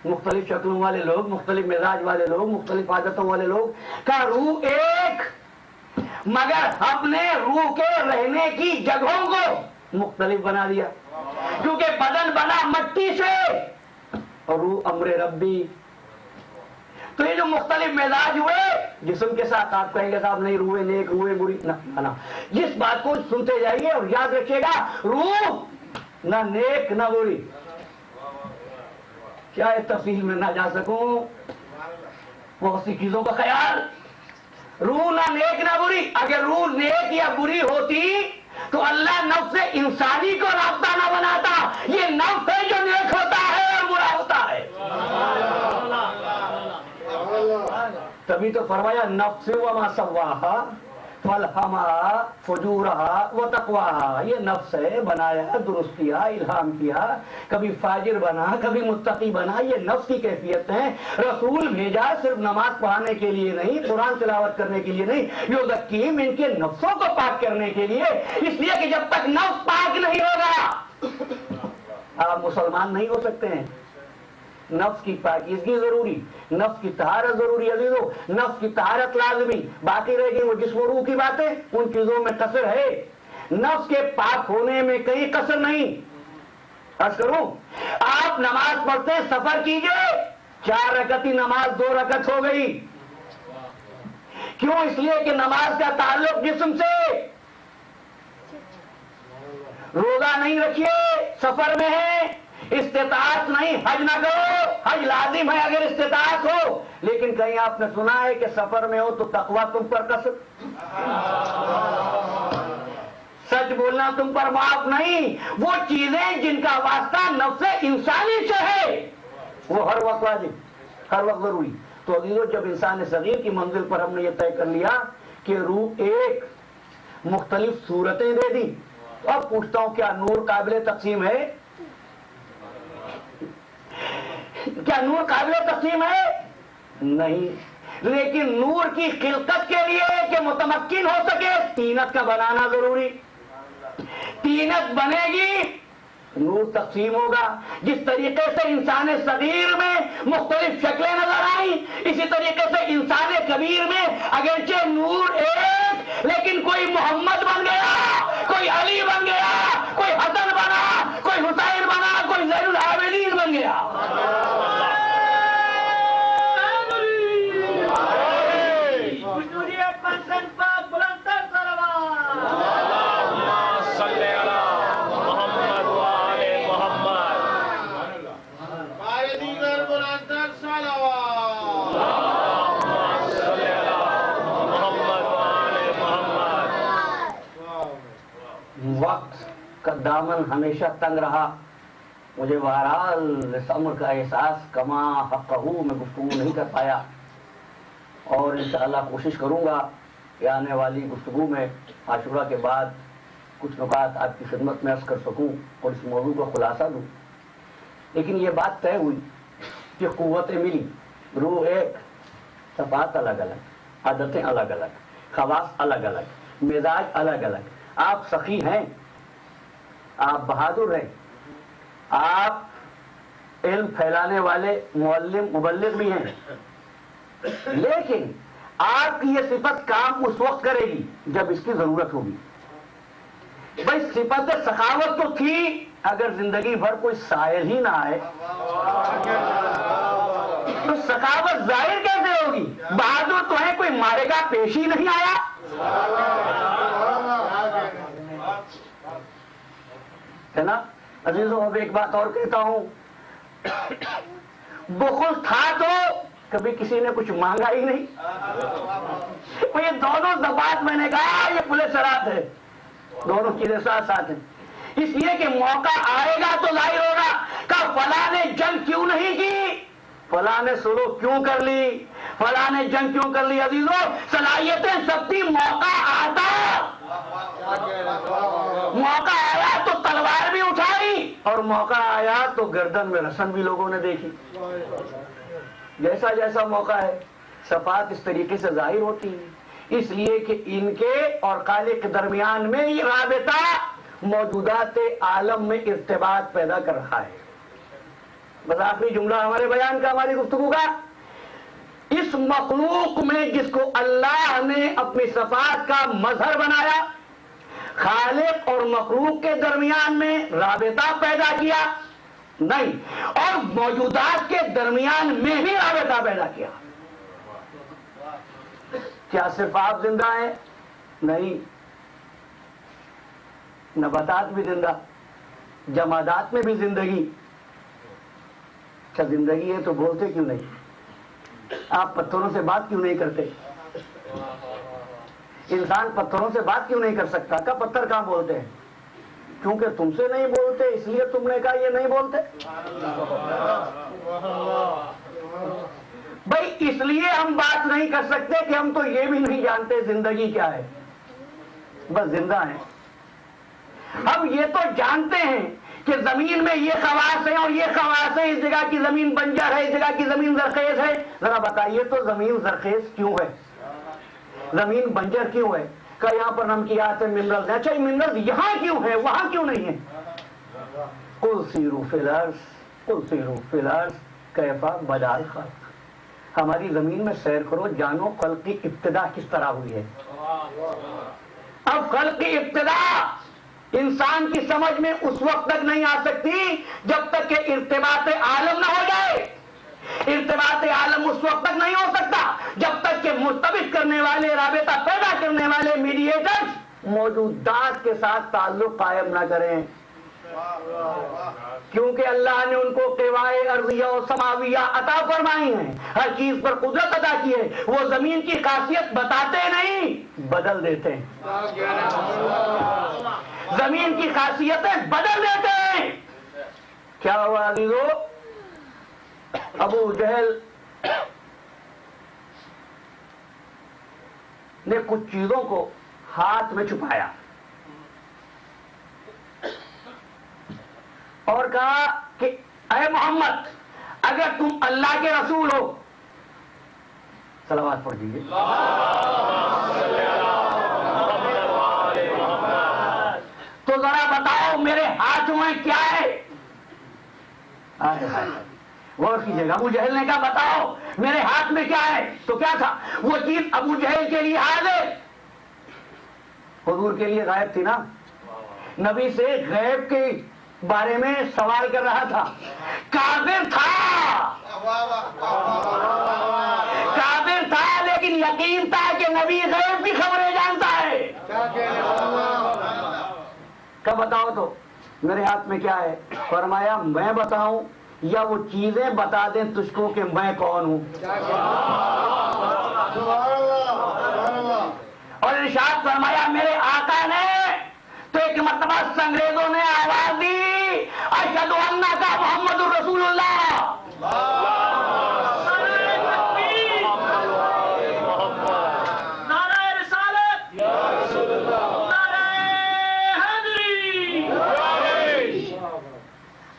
مختلف شکلوں والے لوگ، مختلف مزاج والے لوگ، مختلف عادتوں والے لوگ کا روح ایک، مگر ہم نے روح کے رہنے کی جگہوں کو مختلف بنا دیا، کیونکہ بدن بنا مٹی سے اور روح امر ربی۔ تو یہ جو مختلف مزاج ہوئے جسم کے ساتھ، آپ کہیں گے صاحب نہیں روح نیک روح بری، نہ، جس بات کو سنتے جائیے اور یاد رکھیے گا، روح نہ نیک نہ بری۔ کیا ہے تفصیل میں نہ جا سکوں، بہت سی چیزوں کا خیال، روح نہ نیک نہ بری۔ اگر روح نیک یا بری ہوتی تو اللہ نفس انسانی کو رابطہ نہ بناتا، یہ نفس ہے جو نیک ہوتا ہے اور برا ہوتا ہے۔ تبھی تو فرمایا نفس وما سواہا فالہمہا فجورہا وتقواہا، یہ نفس ہے، بنایا، درست کیا، الہام کیا، کبھی فاجر بنا، کبھی متقی بنا، یہ نفس کی کیفیت ہے۔ رسول بھیجا صرف نماز پڑھانے کے لیے نہیں، قرآن تلاوت کرنے کے لیے نہیں، یزکیہم، ان کے نفسوں کو پاک کرنے کے لیے، اس لیے کہ جب تک نفس پاک نہیں ہوگا آپ مسلمان نہیں ہو سکتے ہیں۔ نفس کی پاکیزگی ضروری، نفس کی طہارت ضروری، عزیزو، نفس کی طہارت لازمی، باقی رہ گئی وہ جسم و روح کی باتیں، ان چیزوں میں قصر ہے، نفس کے پاک ہونے میں کہیں قصر نہیں۔ عرض کروں، آپ نماز پڑھتے سفر کیجئے، 4 رکعت ہی نماز 2 رکعت ہو گئی، کیوں؟ اس لیے کہ نماز کا تعلق جسم سے، روزہ نہیں رکھیے سفر میں ہے، استطاعت نہیں، حج نہ کرو، حج لازم ہے اگر استطاعت ہو، لیکن کہیں آپ نے سنا ہے کہ سفر میں ہو تو تقویٰ تم پر قصر، سچ بولنا تم پر معاف نہیں، وہ چیزیں جن کا واسطہ نفس انسانی سے ہے وہ ہر وقت واجب، ہر وقت ضروری۔ تو عزیزو، جب انسان صغیر کی منزل پر ہم نے یہ طے کر لیا کہ روح ایک، مختلف صورتیں دے دی، تو اب پوچھتا ہوں کیا نور قابل تقسیم ہے؟ کیا نور قابل تقسیم ہے؟ نہیں، لیکن نور کی خلقت کے لیے کہ متمکن ہو سکے طینت کا بنانا ضروری، طینت بنے گی نور تقسیم ہوگا۔ جس طریقے سے انسان صغیر میں مختلف شکلیں نظر آئیں، اسی طریقے سے انسان کبیر میں اگرچہ نور ایک، لیکن کوئی محمد بن گیا، کوئی علی بن گیا، کوئی حسن بنا، کوئی حسین بنا، کوئی زین العابدین بن گیا۔ وقت کا دامن ہمیشہ تنگ رہا. مجھے بہرحال اس امر کا احساس کما حقہ میں گفتگو نہیں کر پایا، اور انشاءاللہ کوشش کروں گا کہ آنے والی گفتگو میں عاشورہ کے بعد کچھ نکات آپ کی خدمت میں عرض کر سکوں اور اس موضوع کا خلاصہ دوں. لیکن یہ بات طے ہوئی کہ قوتیں ملی، روح ایک، صفات الگ الگ، عادتیں الگ الگ، خواص الگ الگ، مزاج الگ الگ. آپ سخی ہیں، آپ بہادر ہیں، آپ علم پھیلانے والے معلم مبلغ بھی ہیں، لیکن آپ کی یہ صفت کام اس وقت کرے گی جب اس کی ضرورت ہوگی. بھائی صفت سخاوت تو تھی، اگر زندگی بھر کوئی سائل ہی نہ آئے تو سخاوت ظاہر کیسے ہوگی؟ بہادر تو ہے، کوئی مارے گا پیش ہی نہیں آیا. ہے نا عزیزوں؟ اب ایک بات اور کہتا ہوں، بخل تھا تو کبھی کسی نے کچھ مانگا ہی نہیں. یہ دونوں زبان میں نے کہا یہ پلے سرات ہے، دونوں چیزیں ساتھ ساتھ ہیں. اس لیے کہ موقع آئے گا تو ظاہر ہوگا کہ فلاں نے جنگ کیوں نہیں کی، فلاں نے سلوک کیوں کر لی، فلاں نے جنگ کیوں کر لی. عزیزوں صلاحیتیں سب تھی، موقع آتا، موقع آیا تو تلوار بھی اٹھائی، اور موقع آیا تو گردن میں رسن بھی لوگوں نے دیکھی. جیسا جیسا موقع ہے صفات اس طریقے سے ظاہر ہوتی ہیں، اس لیے کہ ان کے اور خالق کے درمیان میں یہ رابطہ موجودات عالم میں ارتباط پیدا کر رہا ہے. بس آخری جملہ ہمارے بیان کا، ہماری گفتگو کا، اس مخلوق میں جس کو اللہ نے اپنی صفات کا مظہر بنایا، خالق اور مخلوق کے درمیان میں رابطہ پیدا کیا نہیں، اور موجودات کے درمیان میں بھی رابطہ پیدا کیا. کیا صرف آپ زندہ ہیں؟ نہیں، نباتات بھی زندہ، جمادات میں بھی زندگی. کیا زندگی ہے تو بولتے کیوں نہیں؟ آپ پتھروں سے بات کیوں نہیں کرتے؟ انسان پتھروں سے بات کیوں نہیں کر سکتا؟ کہ پتھر کہاں بولتے ہیں؟ کیونکہ تم سے نہیں بولتے، اس لیے تم نے کہا یہ نہیں بولتے. بھائی اس لیے ہم بات نہیں کر سکتے کہ ہم تو یہ بھی نہیں جانتے زندگی کیا ہے، بس زندہ ہیں. ہم یہ تو جانتے ہیں کہ زمین میں یہ خواص ہیں اور یہ خواص ہیں، اس جگہ کی زمین بنجر ہے، اس جگہ کی زمین زرخیز ہے. ذرا بتائیے تو زمین زرخیز کیوں ہے، زمین بنجر کیوں ہے؟ کہ یہاں پر نمکیات ہیں، منرلز ہیں. اچھا یہ منرلز یہاں کیوں ہے، وہاں کیوں نہیں ہے؟ قل سیروا فی الارض، قل سیروا فی الارض کیف بدا الخلق. ہماری زمین میں سیر کرو، جانو خلق کی ابتدا کس طرح ہوئی ہے. اب خلق کی ابتدا انسان کی سمجھ میں اس وقت تک نہیں آ سکتی جب تک کہ ارتباط عالم نہ ہو جائے. ارتباط عالم اس وقت تک نہیں ہو سکتا جب تک کہ مرتبط کرنے والے، رابطہ پیدا کرنے والے میڈیٹرز موجودات کے ساتھ تعلق قائم نہ کریں. کیونکہ اللہ نے ان کو قوائے ارضیہ و سماویہ عطا فرمائی ہیں، ہر چیز پر قدرت عطا کی ہے. وہ زمین کی خاصیت بتاتے نہیں، بدل دیتے ہیں. زمین کی خاصیتیں بدل دیتے ہیں. کیا ہوا عزیزو؟ ابو جہل نے کچھ چیزوں کو ہاتھ میں چھپایا اور کہا کہ اے محمد اگر تم اللہ کے رسول ہو، صلوات پڑھ دیجیے، تو ذرا بتاؤ میرے ہاتھ میں کیا ہے. غور کیجیے گا، ابو جہل نے کہا بتاؤ میرے ہاتھ میں کیا ہے. تو کیا تھا وہ چیز؟ ابو جہل کے لیے حاضر، حضور کے لیے غائب تھی نا. نبی سے غیب کے بارے میں سوال کر رہا تھا. کافر تھا، کافر تھا، لیکن یقین تھا کہ نبی غیب کی خبریں جانتا ہے. کب بتاؤ تو میرے ہاتھ میں کیا ہے؟ فرمایا میں بتاؤں یا وہ چیزیں بتا دیں تجھ کو کہ میں کون ہوں. اور ارشاد فرمایا میرے آقا نے تو ایک بس انگریزوں نے آواز دی اشہد ان کا محمد رسول اللہ.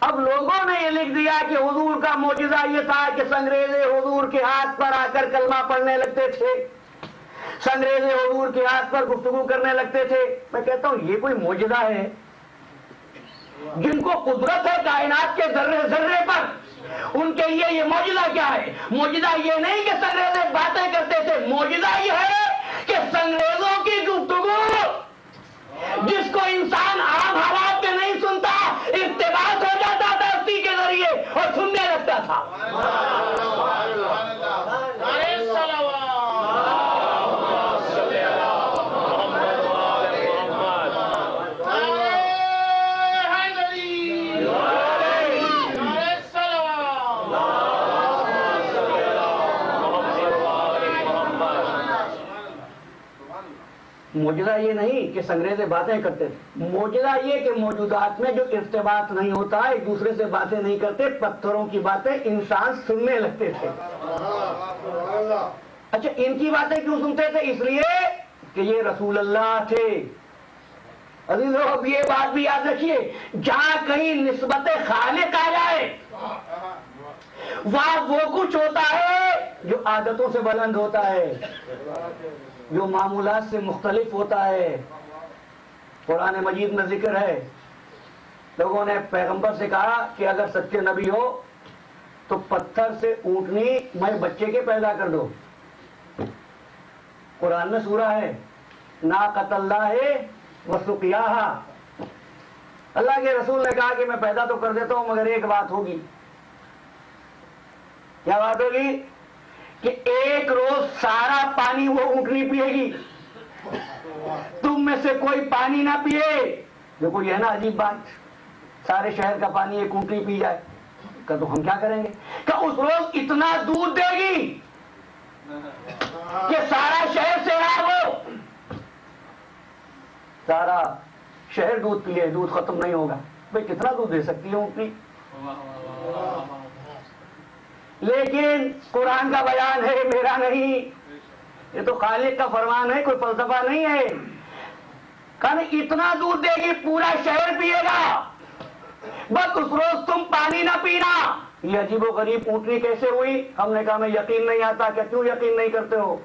اب لوگوں نے یہ لکھ دیا کہ حضور کا معجزہ یہ تھا کہ سنگریز حضور کے ہاتھ پر آ کر کلمہ پڑھنے لگتے تھے, سنگریز حضور کے ہاتھ پر گفتگو کرنے لگتے تھے. میں کہتا ہوں یہ کوئی معجزہ ہے؟ جن کو قدرت ہے کائنات کے ذرے ذرے پر, ان کے لیے یہ معجزہ کیا ہے؟ معجزہ یہ نہیں کہ سنگریز باتیں کرتے تھے, معجزہ یہ ہے کہ سنگریزوں کی گفتگو جس کو انسان عام حالات میں نہیں سنتا, ارتباط ہو جاتا تھا اسی کے ذریعے اور سننے لگتا تھا. معجزہ یہ نہیں کہ سنگریزے باتیں کرتے تھے, معجزہ یہ کہ موجودات میں جو ارتباط نہیں ہوتا, ایک دوسرے سے باتیں نہیں کرتے, پتھروں کی باتیں انسان سننے لگتے تھے. اچھا ان کی باتیں کیوں سنتے تھے؟ اس لیے کہ یہ رسول اللہ تھے. عزیزو اب یہ بات بھی یاد رکھیے, جہاں کہیں نسبت خالق آ جائے وہاں وہ کچھ ہوتا ہے جو عادتوں سے بلند ہوتا ہے, جو معمولات سے مختلف ہوتا ہے. قرآن مجید میں ذکر ہے, لوگوں نے پیغمبر سے کہا کہ اگر سچے نبی ہو تو پتھر سے اونٹنی میں بچے کے پیدا کر دو. قرآن میں سورہ ہے ناقۃ اللہ وسقیاہا. اللہ کے رسول نے کہا کہ میں پیدا تو کر دیتا ہوں مگر ایک بات ہوگی. کیا بات ہوگی؟ کہ ایک روز سارا پانی وہ اونٹنی پیے گی, تم میں سے کوئی پانی نہ پیے. دیکھو یہ ہے نا عجیب بات, سارے شہر کا پانی ایک اونٹنی پی جائے کہ تو ہم کیا کریں گے؟ کہ اس روز اتنا دودھ دے گی کہ سارا شہر سے وہ سارا شہر دودھ پیے, دودھ ختم نہیں ہوگا. بھائی کتنا دودھ دے سکتی ہے اونٹنی؟ لیکن قرآن کا بیان ہے, میرا نہیں. یہ تو خالق کا فرمان ہے, کوئی فلسفہ نہیں ہے. کہا اتنا دودھ دے گی پورا شہر پیے گا, بس اس روز تم پانی نہ پینا. یہ عجیب و غریب اونٹنی کیسے ہوئی؟ ہم نے کہا میں یقین نہیں آتا. کہ کیوں یقین نہیں کرتے ہو؟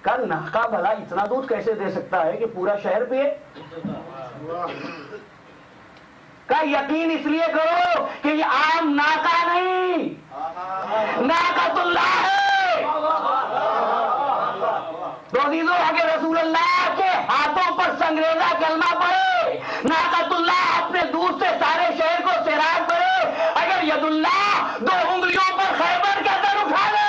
کہا ناقہ بھلا اتنا دودھ کیسے دے سکتا ہے کہ پورا شہر پیے؟ کا یقین اس لیے کرو کہ یہ عام ناقہ نہیں, ناقۃ اللہ ہے. تو عزیزو اگر رسول اللہ کے ہاتھوں پر سنگریزہ کلمہ پڑے, ناقۃ اللہ اپنے دودھ سے سارے شہر کو سیراب کرے, اگر ید اللہ دو انگلیوں پر خیبر کا در اٹھا لے,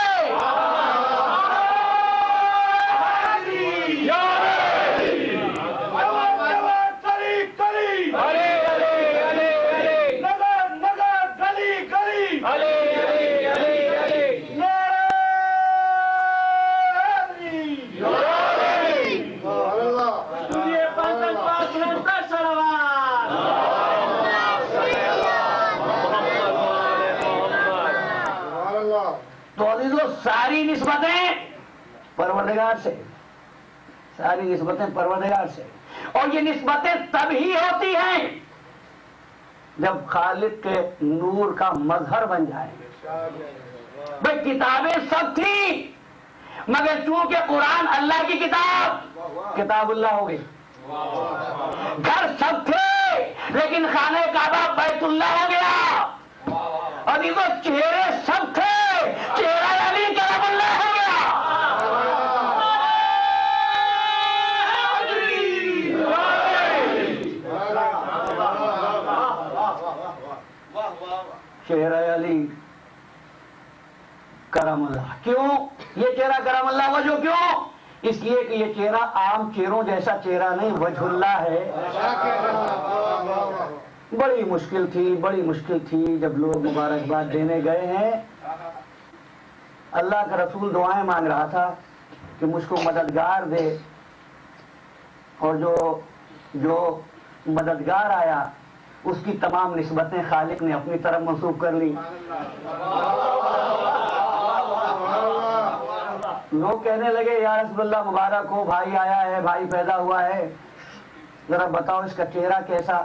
ساری نسبتیں پروردگار سے, ساری نسبتیں پروردگار سے. اور یہ نسبتیں تب ہی ہوتی ہیں جب خالق کے نور کا مظہر بن جائے. بھائی کتابیں سب تھیں مگر چونکہ قرآن اللہ کی کتاب, کتاب اللہ ہو گئی. گھر سب تھے لیکن خانہ کعبہ بیت اللہ ہو گیا. اور یہ تو چہرے سب تھے, چہرہ علی کلام اللہ ہو گیا. چہرہ علی کرم اللہ. کیوں یہ چہرہ کرم اللہ وجہ کیوں؟ اس لیے کہ یہ چہرہ عام چہروں جیسا چہرہ نہیں, وجہ اللہ ہے. بڑی مشکل تھی, بڑی مشکل تھی جب لوگ مبارکباد دینے گئے ہیں. اللہ کا رسول دعائیں مانگ رہا تھا کہ مجھ کو مددگار دے, اور جو مددگار آیا، اس کی تمام نسبتیں خالق نے اپنی طرف منسوب کر لی۔ لوگ کہنے لگے یا رسول اللہ مبارک ہو، بھائی آیا ہے، بھائی پیدا ہوا ہے، ذرا بتاؤ اس کا چہرہ کیسا؟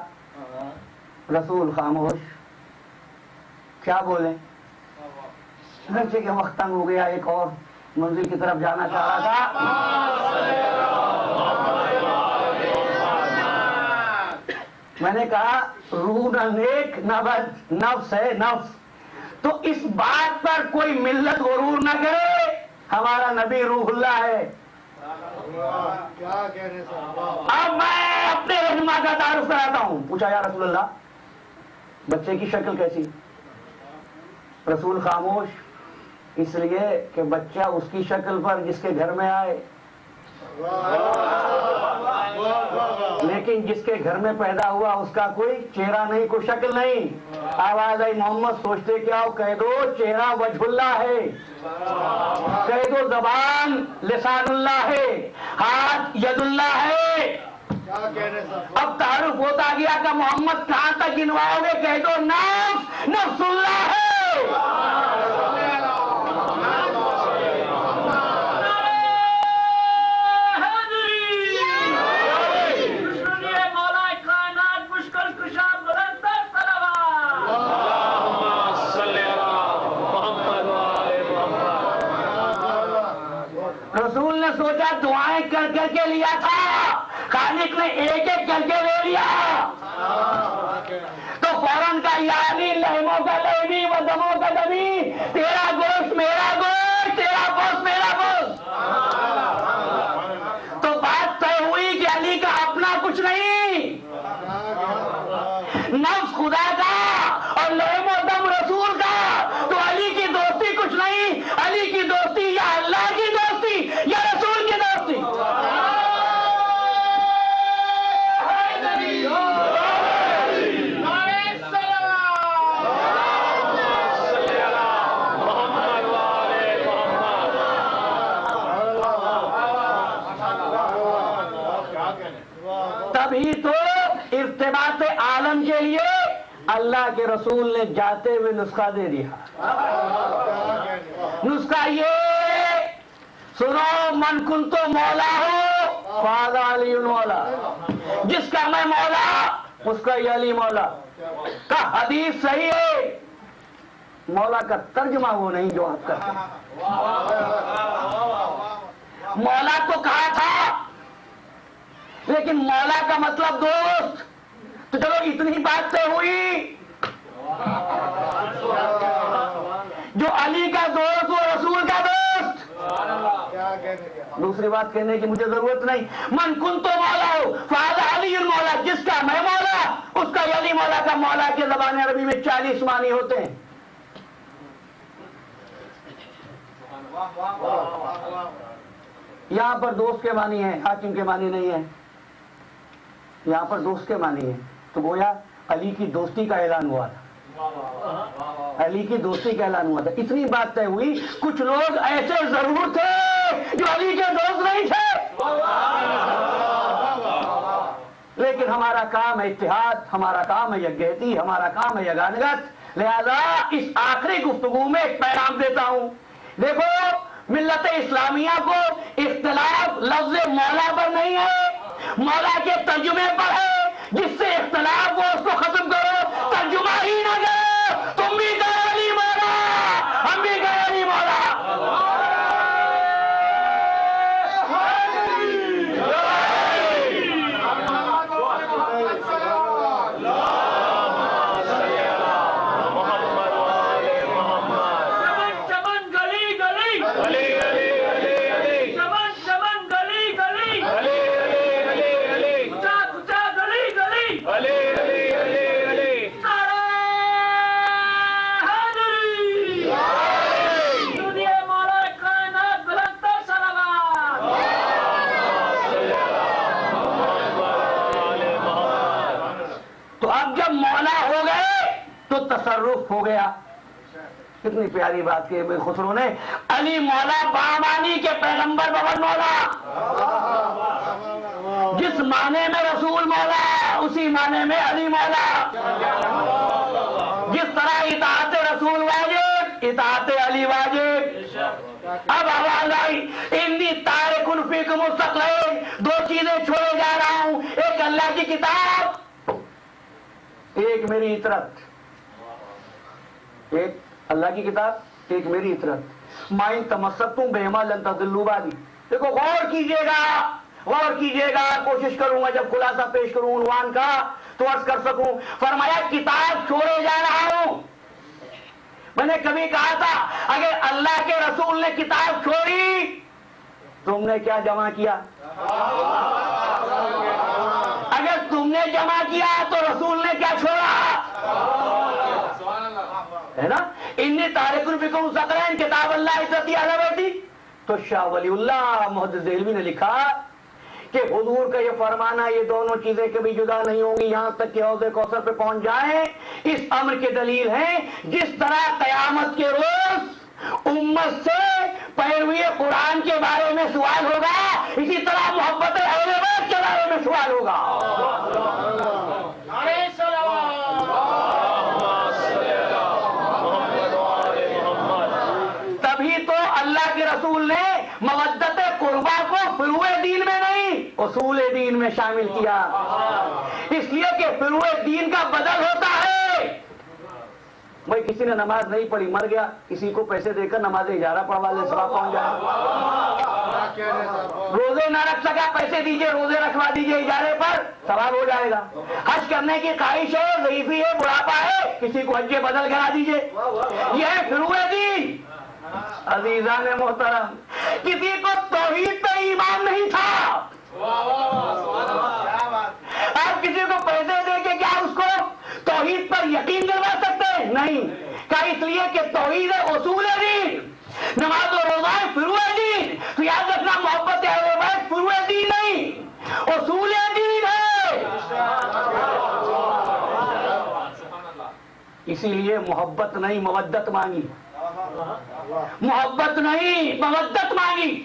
رسول خاموش، کیا بولیں؟ بچے کے وقت تنگ ہو گیا، ایک اور منزل کی طرف جانا چاہ رہا تھا۔ میں نے کہا روح نہ نیک نہ بد، نفس ہے نفس، تو اس بات پر کوئی ملت غرور نہ کرے، ہمارا نبی روح اللہ ہے۔ اب میں اپنے رہنما کا تعارف کراتا ہوں۔ پوچھا یا رسول اللہ بچے کی شکل کیسی؟ رسول خاموش، اس لیے کہ بچہ اس کی شکل پر جس کے گھر میں آئے، لیکن جس کے گھر میں پیدا ہوا اس کا کوئی چہرہ نہیں، کوئی شکل نہیں۔ آواز آئی محمد سوچتے کیا ہو؟ کہہ دو چہرہ وجہ اللہ ہے، کہہ دو زبان لسان اللہ ہے، ہاتھ ید اللہ ہے۔ اب تعارف ہوتا گیا کہ محمد کہاں تک گنواؤ گے؟ کہہ دو نفس نفس اللہ ہے۔ رسول نے سوچا دعائیں کر کر کے لیا تھا، خالق نے ایک ایک کر کے لے لیا، تو فوراً کا یعنی لہموں کا لہمی و دموں کا دمی، تیرا گوشت میرا گوشت، تیرا گوشت میرا گوشت۔ تو بات طے ہوئی کہ علی کا اپنا کچھ نہیں، نفس خدا کا اور لہم و دم رسول کا، تو علی کی دوستی کچھ نہیں، علی کی دوستی یا اللہ کی دوستی یا رسول کی دوستی۔ تبھی تو ارتباط عالم کے لیے اللہ کے رسول نے جاتے ہوئے نسخہ دے دیا۔ نسخہ یہ سنو، من کنتو مولا ہو فہذا علی مولا، جس کا میں مولا اس کا یہ علی مولا کا حدیث صحیح ہے۔ مولا کا ترجمہ وہ نہیں جو آپ کرتے ہیں۔ مولا تو کہا تھا، لیکن مولا کا مطلب دوست، تو چلو اتنی بات طے ہوئی، جو علی کا دوست وہ رسول کا دوست۔ دوسری بات کہنے کی مجھے ضرورت نہیں، من کنتو مولا ہو فہذا علی مولا، جس کا میں مولا اس کا علی مولا کا۔ مولا کے زبان عربی میں 40 معنی ہوتے ہیں۔ یہاں پر دوست کے معنی ہیں، حاکم کے معنی نہیں ہے، یہاں پر دوست کے معنی ہے۔ تو گویا علی کی دوستی کا اعلان ہوا تھا، علی کی دوستی کا اعلان ہوا تھا۔ اتنی بات طے ہوئی، کچھ لوگ ایسے ضرور تھے جو علی کے دوست نہیں تھے، لیکن ہمارا کام ہے اتحاد، ہمارا کام ہے یکجہتی، ہمارا کام ہے یگانگت۔ لہذا اس آخری گفتگو میں ایک پیغام دیتا ہوں۔ دیکھو ملت اسلامیہ کو اختلاف لفظ مولا پر نہیں ہے، مولا کے ترجمے پر ہے۔ جس سے اختلاف ہو اس کو ختم کرو، ترجمہ ہی نہ کرو۔ تم بھی کہو علی مولا، ہم بھی کہو علی مولا۔ تصرف ہو گیا۔ کتنی پیاری بات کی ہے خسرو نے، علی مولا بامانی کے پیغمبر بابر مولا، جس معنی میں رسول مولا اسی معنی میں علی مولا. جس طرح اطاعت رسول واجب اطاعت علی واجب. اب آواز آئی انی تارک فیکم الثقلین، دو چیزیں چھوڑے جا رہا ہوں، ایک اللہ کی کتاب، ایک میری اطرت. ایک اللہ کی کتاب، ایک میری اطرت. مائن تمسکتم بہما لن تضلوا بعدی. دیکھو غور کیجئے گا، غور کیجئے گا. کوشش کروں گا جب خلاصہ پیش کروں عنوان کا تو عرض کر سکوں. فرمایا کتاب چھوڑے جا رہا ہوں. میں نے کبھی کہا تھا اگر اللہ کے رسول نے کتاب چھوڑی تم نے کیا جمع کیا؟ اگر تم نے جمع کیا تو رسول نے کیا چھوڑا؟ ہے نا. انی تارک فیکم الثقلین، کتاب اللہ عزتی اعلیٰ بیٹی. تو شاہ ولی اللہ محدث دہلوی نے لکھا کہ حضور کا یہ فرمانا یہ دونوں چیزیں کبھی جدا نہیں ہوں گی یہاں تک کہ حوض کوثر پہ پہنچ جائیں، اس امر کی دلیل ہے. جس طرح قیامت کے روز امت سے پیروی قرآن کے بارے میں سوال ہوگا، اسی طرح محبت اہل بیت کے بارے میں سوال ہوگا. تبھی تو اللہ کے رسول نے مودت قربا کو فروع دین میں نہیں اصول دین میں شامل کیا، اس لیے کہ فروع دین کا بدل ہوتا ہے. بھائی کسی نے نماز نہیں پڑھی مر گیا، کسی کو پیسے دے کر نماز اجارہ پڑھوا لے ثواب پہنچ جائے. روزے نہ رکھ سکا پیسے دیجئے، روزے رکھوا دیجئے اجارے پر، ثواب ہو جائے گا. حج کرنے کی خواہش ہے، ضعیفی ہے، بڑھاپا ہے، کسی کو حج بدل کرا دیجئے. یہ ہے فروع دین. عزیزان محترم، کسی کو توحید پہ ایمان نہیں تھا، آپ کسی کو پیسے دے کے کیا اس کو توحید پر یقین دلوا سکتے ہیں؟ نہیں. کیا اس لیے کہ توحید اصول دین، نماز و روزہ فروع دین. تو یاد رکھنا محبت اہل بیت فروع دین نہیں اصول دین ہے. اسی لیے محبت نہیں مودت مانگی، محبت نہیں مودت مانگی.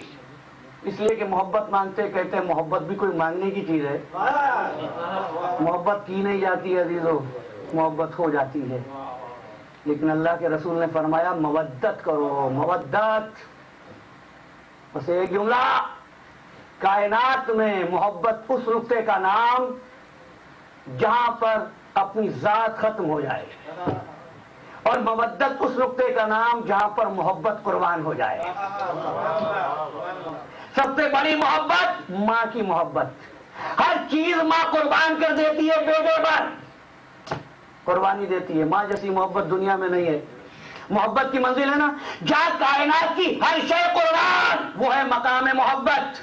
اس لیے کہ محبت مانگتے کہتے ہیں محبت بھی کوئی مانگنے کی چیز ہے. محبت کی نہیں جاتی ہے عزیزو، محبت ہو جاتی ہے. لیکن اللہ کے رسول نے فرمایا مودت کرو، مودت. بس ایک جملہ، کائنات میں محبت اس نقطے کا نام جہاں پر اپنی ذات ختم ہو جائے، اور مودت اس نقطے کا نام جہاں پر محبت قربان ہو جائے. سب سے بڑی محبت ماں کی محبت. ہر چیز ماں قربان کر دیتی ہے بیٹے پر، قربانی دیتی ہے. ماں جیسی محبت دنیا میں نہیں ہے. محبت کی منزل ہے نا جہاں کائنات کی ہر شے قربان، وہ ہے مقام محبت.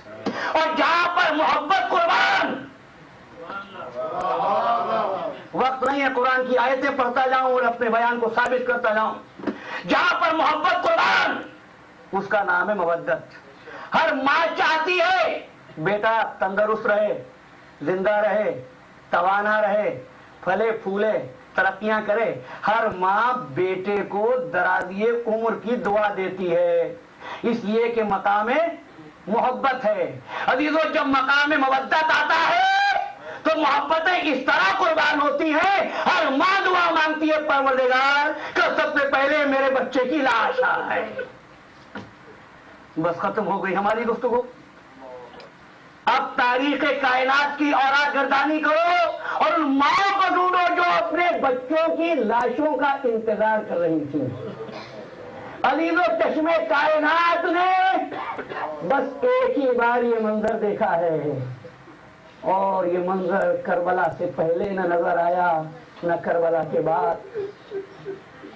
اور جہاں پر محبت قربان، وقت نہیں ہے قرآن کی آیتیں پڑھتا جاؤں اور اپنے بیان کو ثابت کرتا جاؤں. جہاں پر محبت قربان اس کا نام ہے مودت. ہر ماں چاہتی ہے بیٹا تندرست رہے، زندہ رہے، توانا رہے، پھلے پھولے، ترقیاں کرے. ہر ماں بیٹے کو درازی عمر کی دعا دیتی ہے، اس لیے کہ مقام محبت ہے. عزیزو جب مقام مودت آتا ہے تو محبتیں اس طرح قربان ہوتی ہیں. ہر ماں دعا مانگتی ہے پروردگار کہ سب سے پہلے میرے بچے کی لاش آئے. بس ختم ہو گئی ہماری گفتگو. اب تاریخ کائنات کی اورا گردانی کرو اور ان ماں کو ڈھونڈو جو اپنے بچوں کی لاشوں کا انتظار کر رہی تھی. عزیزو چشمے کائنات نے بس ایک ہی بار یہ منظر دیکھا ہے، اور یہ منظر کربلا سے پہلے نہ نظر آیا نہ کربلا کے بعد.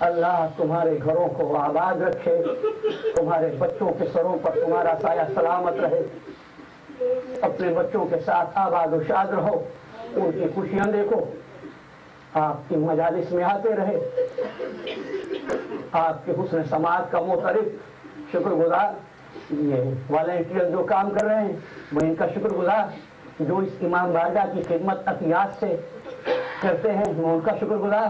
اللہ تمہارے گھروں کو آباد رکھے، تمہارے بچوں کے سروں پر تمہارا سایہ سلامت رہے. اپنے بچوں کے ساتھ آباد و شاد رہو، ان کی خوشیاں دیکھو، آپ کی مجالس میں آتے رہے، آپ کے حسن سماعت کا معترف شکر گزار. یہ والنٹیئر جو کام کر رہے ہیں وہ ان کا شکر گزار، جو اس امام بارگاہ کی خدمت عطیات سے کرتے ہیں وہ ان کا شکر گزار.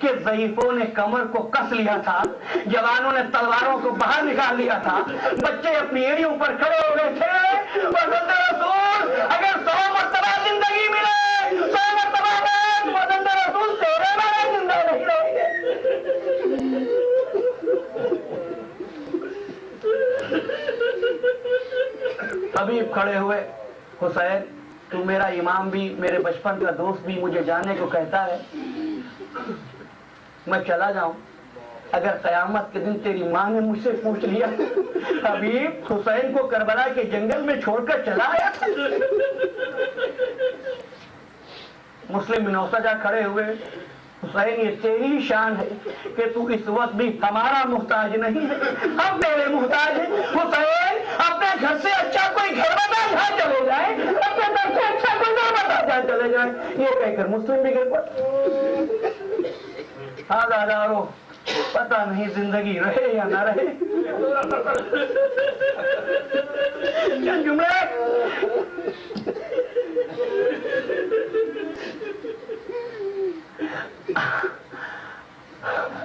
کہ ضعیفوں نے کمر کو کس لیا تھا، جوانوں نے تلواروں کو باہر نکال لیا تھا، بچے اپنی ایڑیوں پر کھڑے ہو گئے تھے، وزن رسول اگر 100 مرتبہ زندگی ملے 100 مرتبہ میں وزن رسول تیرے بارے زندہ نہیں رہیں گے۔ حبیب کھڑے ہوئے، حسین تو میرا امام بھی، میرے بچپن کا دوست بھی، مجھے جانے کو کہتا ہے، میں چلا جاؤں؟ اگر قیامت کے دن تیری ماں نے مجھ سے پوچھ لیا حبیب حسین کو کربلا کے جنگل میں چھوڑ کر چلا آیا تھا؟ مسلم بن اوسجہ کھڑے ہوئے، حسین یہ تیری شان ہے کہ تو اس وقت بھی ہمارا محتاج نہیں ہے، ہم تیرے محتاج ہیں۔ حسین اپنے گھر سے اچھا کوئی گھر بتا جہاں چلے جائیں، اپنے گھر سے اچھا کوئی گھر بتا جہاں چلے جائیں، یہ کہہ کر مسلم بھی گر پڑے۔ ہاں دادارو پتہ نہیں زندگی رہے یا نہ رہے۔ چند جملے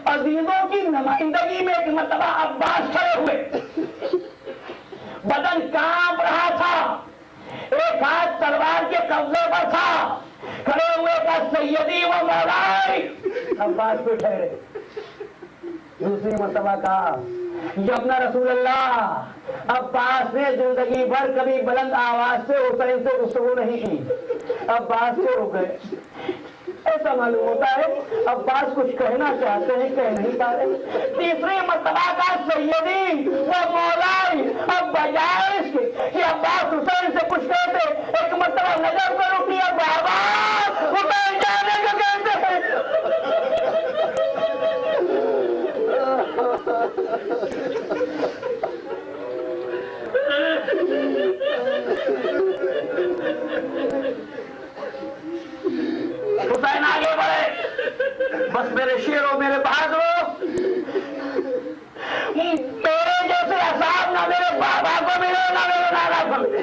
عزیزوں کی نمائندگی میں ایک مرتبہ عباس کھڑے ہوئے، بدن کانپ رہا تھا، ایک ہاتھ تلوار کے قبضے پر تھا، کھڑے ہوئے کا سیدی و مولائی، عباس پہ ٹھہرے، دوسری مرتبہ کہا ابن رسول اللہ۔ عباس نے زندگی بھر کبھی بلند آواز سے حسین سے گفتگو نہیں کی، عباس سے رک گئے۔ ایسا معلوم ہوتا ہے عباس کچھ کہنا چاہتے ہیں کہہ نہیں پا رہے۔ تیسری مرتبہ کا سیدی و مولائی، اب بجائے اس کے کہ عباس حسین سے کچھ کہتے، ایک مرتبہ نظر پر اٹھی، اب عباس حسین جانے کو کہتے ہیں۔ حسین آگے بڑھے، بس میرے شیروں میرے بہادروں، میرے جیسے عذاب نہ میرے بابا کو ملے نہ میرے نانا کو ملے۔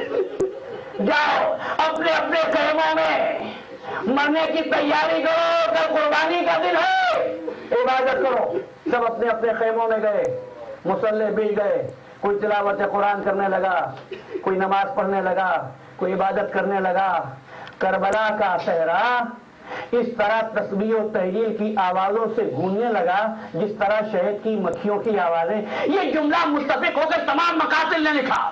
جاؤ اپنے اپنے خیموں میں مرنے کی تیاری کرو، کل قربانی کا دن ہے، عبادت کرو۔ سب اپنے اپنے خیموں میں گئے، مصلے بیچ گئے، کوئی تلاوت قرآن کرنے لگا، کوئی نماز پڑھنے لگا، کوئی عبادت کرنے لگا۔ کربلا کا صحرا اس طرح تسبیح و تحلیل کی آوازوں سے گونجنے لگا جس طرح شہد کی مکھیوں کی آوازیں۔ یہ جملہ متفق ہو کر تمام مقاتل نے لکھا۔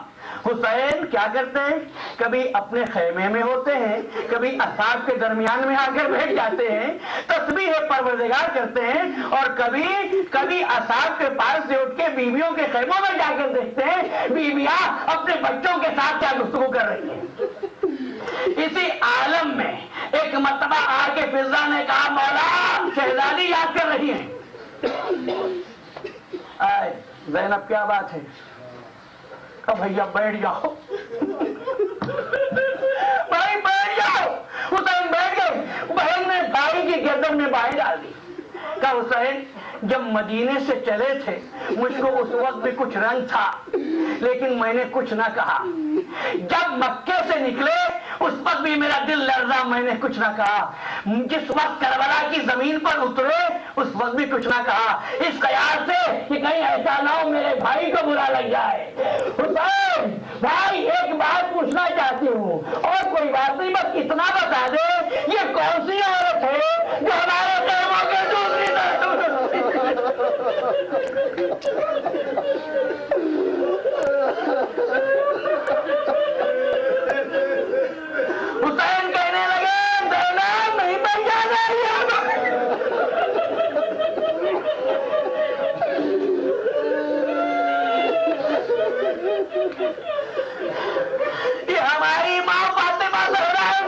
حسین کیا کرتے ہیں؟ کبھی اپنے خیمے میں ہوتے ہیں، کبھی اصحاب کے درمیان میں آ کر بیٹھ جاتے ہیں، تسبیح پروردگار کرتے ہیں، اور کبھی اصحاب کے پاس سے اٹھ کے بیویوں کے خیموں میں جا کر دیکھتے ہیں بیویاں اپنے بچوں کے ساتھ کیا گفتگو کر رہی ہیں۔ اسی عالم میں ایک مرتبہ آ کے فضا نے کہا مولا شہزادی یاد کر رہی ہیں۔ زینب کیا بات ہے؟ کہا بھیا بیٹھ جاؤ، بھائی بیٹھ جاؤ۔ حسین بیٹھ گئے، بہن نے بھائی کی گردن میں بائیں ڈال دی۔ کہا حسین جب مدینے سے چلے تھے مجھ کو اس وقت بھی کچھ رنگ تھا لیکن میں نے کچھ نہ کہا، جب مکے سے نکلے اس وقت بھی میرا دل لرزا، میں نے کچھ نہ کہا، جس وقت کربلا کی زمین پر اترے اس وقت بھی کچھ نہ کہا، اس خیال سے کہ کہیں ایسا نہ ہو میرے بھائی کو برا لگ جائے۔ حسین بھائی ایک بات پوچھنا چاہتی ہوں، اور کوئی بات نہیں بس اتنا بتا دے یہ کون سی عورت ہے جو ہمارے خیموں کے دوسری طرف؟ حسین کہنے لگے زینب نہیں بن جانا یہ ہماری ماں فاطمہ زہرا ہے۔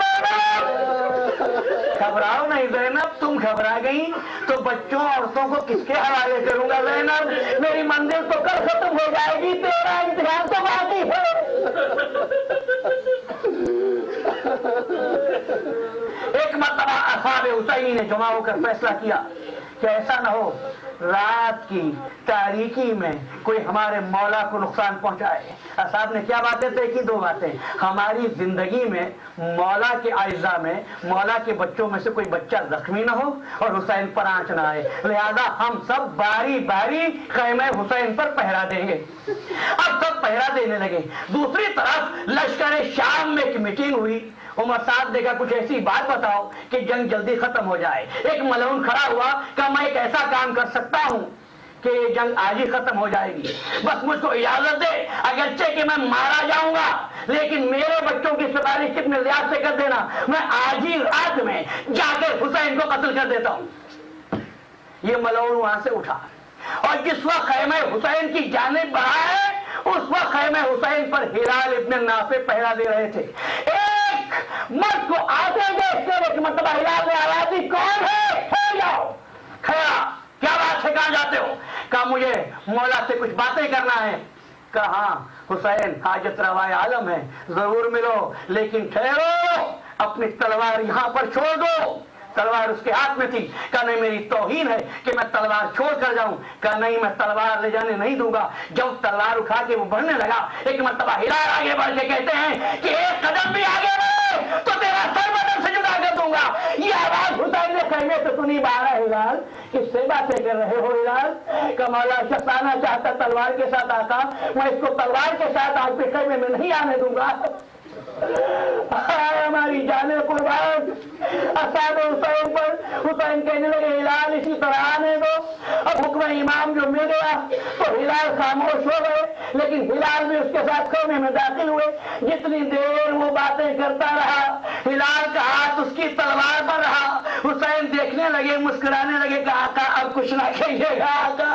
گھبراؤ نہیں زینب، تم گھبرا گئی تو بچوں عورتوں کو کس کے حوالے کروں گا؟ زینب میری منزل تو کل ختم ہو جائے گی، تیرا امتحان تو باقی ہے۔ ایک مرتبہ اصحاب حسین نے جمع ہو کر فیصلہ کیا کہ ایسا نہ ہو رات کی تاریکی میں کوئی ہمارے مولا کو نقصان پہنچائے. صاحب نے کیا باتیں طے کی؟ 2 باتیں. ہماری زندگی میں مولا کے اعزاء میں مولا کے بچوں میں سے کوئی بچہ زخمی نہ ہو اور حسین پر آنچ نہ آئے. لہذا ہم سب باری باری خیمہ حسین پر پہرا دیں گے. اب سب پہرا دینے لگے. دوسری طرف لشکر شام میں ایک میٹنگ ہوئی. عمر صاحب نے کہا کچھ ایسی بات بتاؤ کہ جنگ جلدی ختم ہو جائے. ایک ملعون کھڑا ہوا کہ میں ایک ایسا کام کر سکتا ہوں کہ یہ جنگ آج ہی ختم ہو جائے گی. بس مجھ کو اجازت دے, اگرچہ کہ میں مارا جاؤں گا لیکن میرے بچوں کی سفارش کتنے لحاظ سے کر دینا, میں آج ہی رات میں جا کے حسین کو قتل کر دیتا ہوں. یہ ملعون وہاں سے اٹھا اور جس وقت خیمہ حسین کی جانب بڑھا ہے اس وقت خیمہ حسین پر ہلال ابن نافع پہرا دے رہے تھے. ایک مرد کو آتے دیکھ کر ایک مرتبہ ہلال نے آواز دی, کون ہے؟ ٹھہر جاؤ. کھڑا, کیا بات ہے, کہاں جاتے ہو؟ کہا مجھے مولا سے کچھ باتیں کرنا ہے. کہا ہاں حسین حاجت روائے عالم ہے, ضرور ملو, لیکن ٹھہرو, اپنی تلوار یہاں پر چھوڑ دو. تلوار اس کے ہاتھ میں تھی. کہا نہیں, میری توہین ہے کہ میں تلوار چھوڑ کر جاؤں. کہا نہیں, میں تلوار لے جانے نہیں دوں گا. جب تلوار اٹھا کے وہ بڑھنے لگا, ایک مرتبہ ہلال آگے بڑھ کے کہتے ہیں کہ ایک قدم بھی آگے بڑھے تو تیرا سر بدن سے جدا کر دوں گا. یہ آواز حسین نے خیمے سے سنی. بارہ ہلال, کس سے باتیں کر رہے ہو ہلال؟ کہ مولا شخص آنا چاہتا تلوار کے ساتھ آتا, میں اس کو تلوار کے ساتھ آج کے خیمے میں نہیں آنے دوں گا. ہماری جانیں قربان. اصحاب حسین پر حسین کہنے لگے ہلال اسی طرح آنے دو. اب حکم امام جو مل گیا تو ہلال خاموش ہو گئے, لیکن ہلال بھی اس کے ساتھ خیمے میں داخل ہوئے. جتنی دیر وہ باتیں کرتا رہا ہلال کا ہاتھ اس کی تلوار پر رہا. حسین دیکھنے لگے, مسکرانے لگے کہ آقا اب کچھ نہ کہیے گا, آقا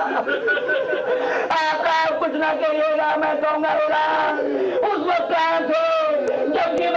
اب کچھ نہ کہیے گا. میں کہوں گا ہلال اس وقت کہاں تھے جب کی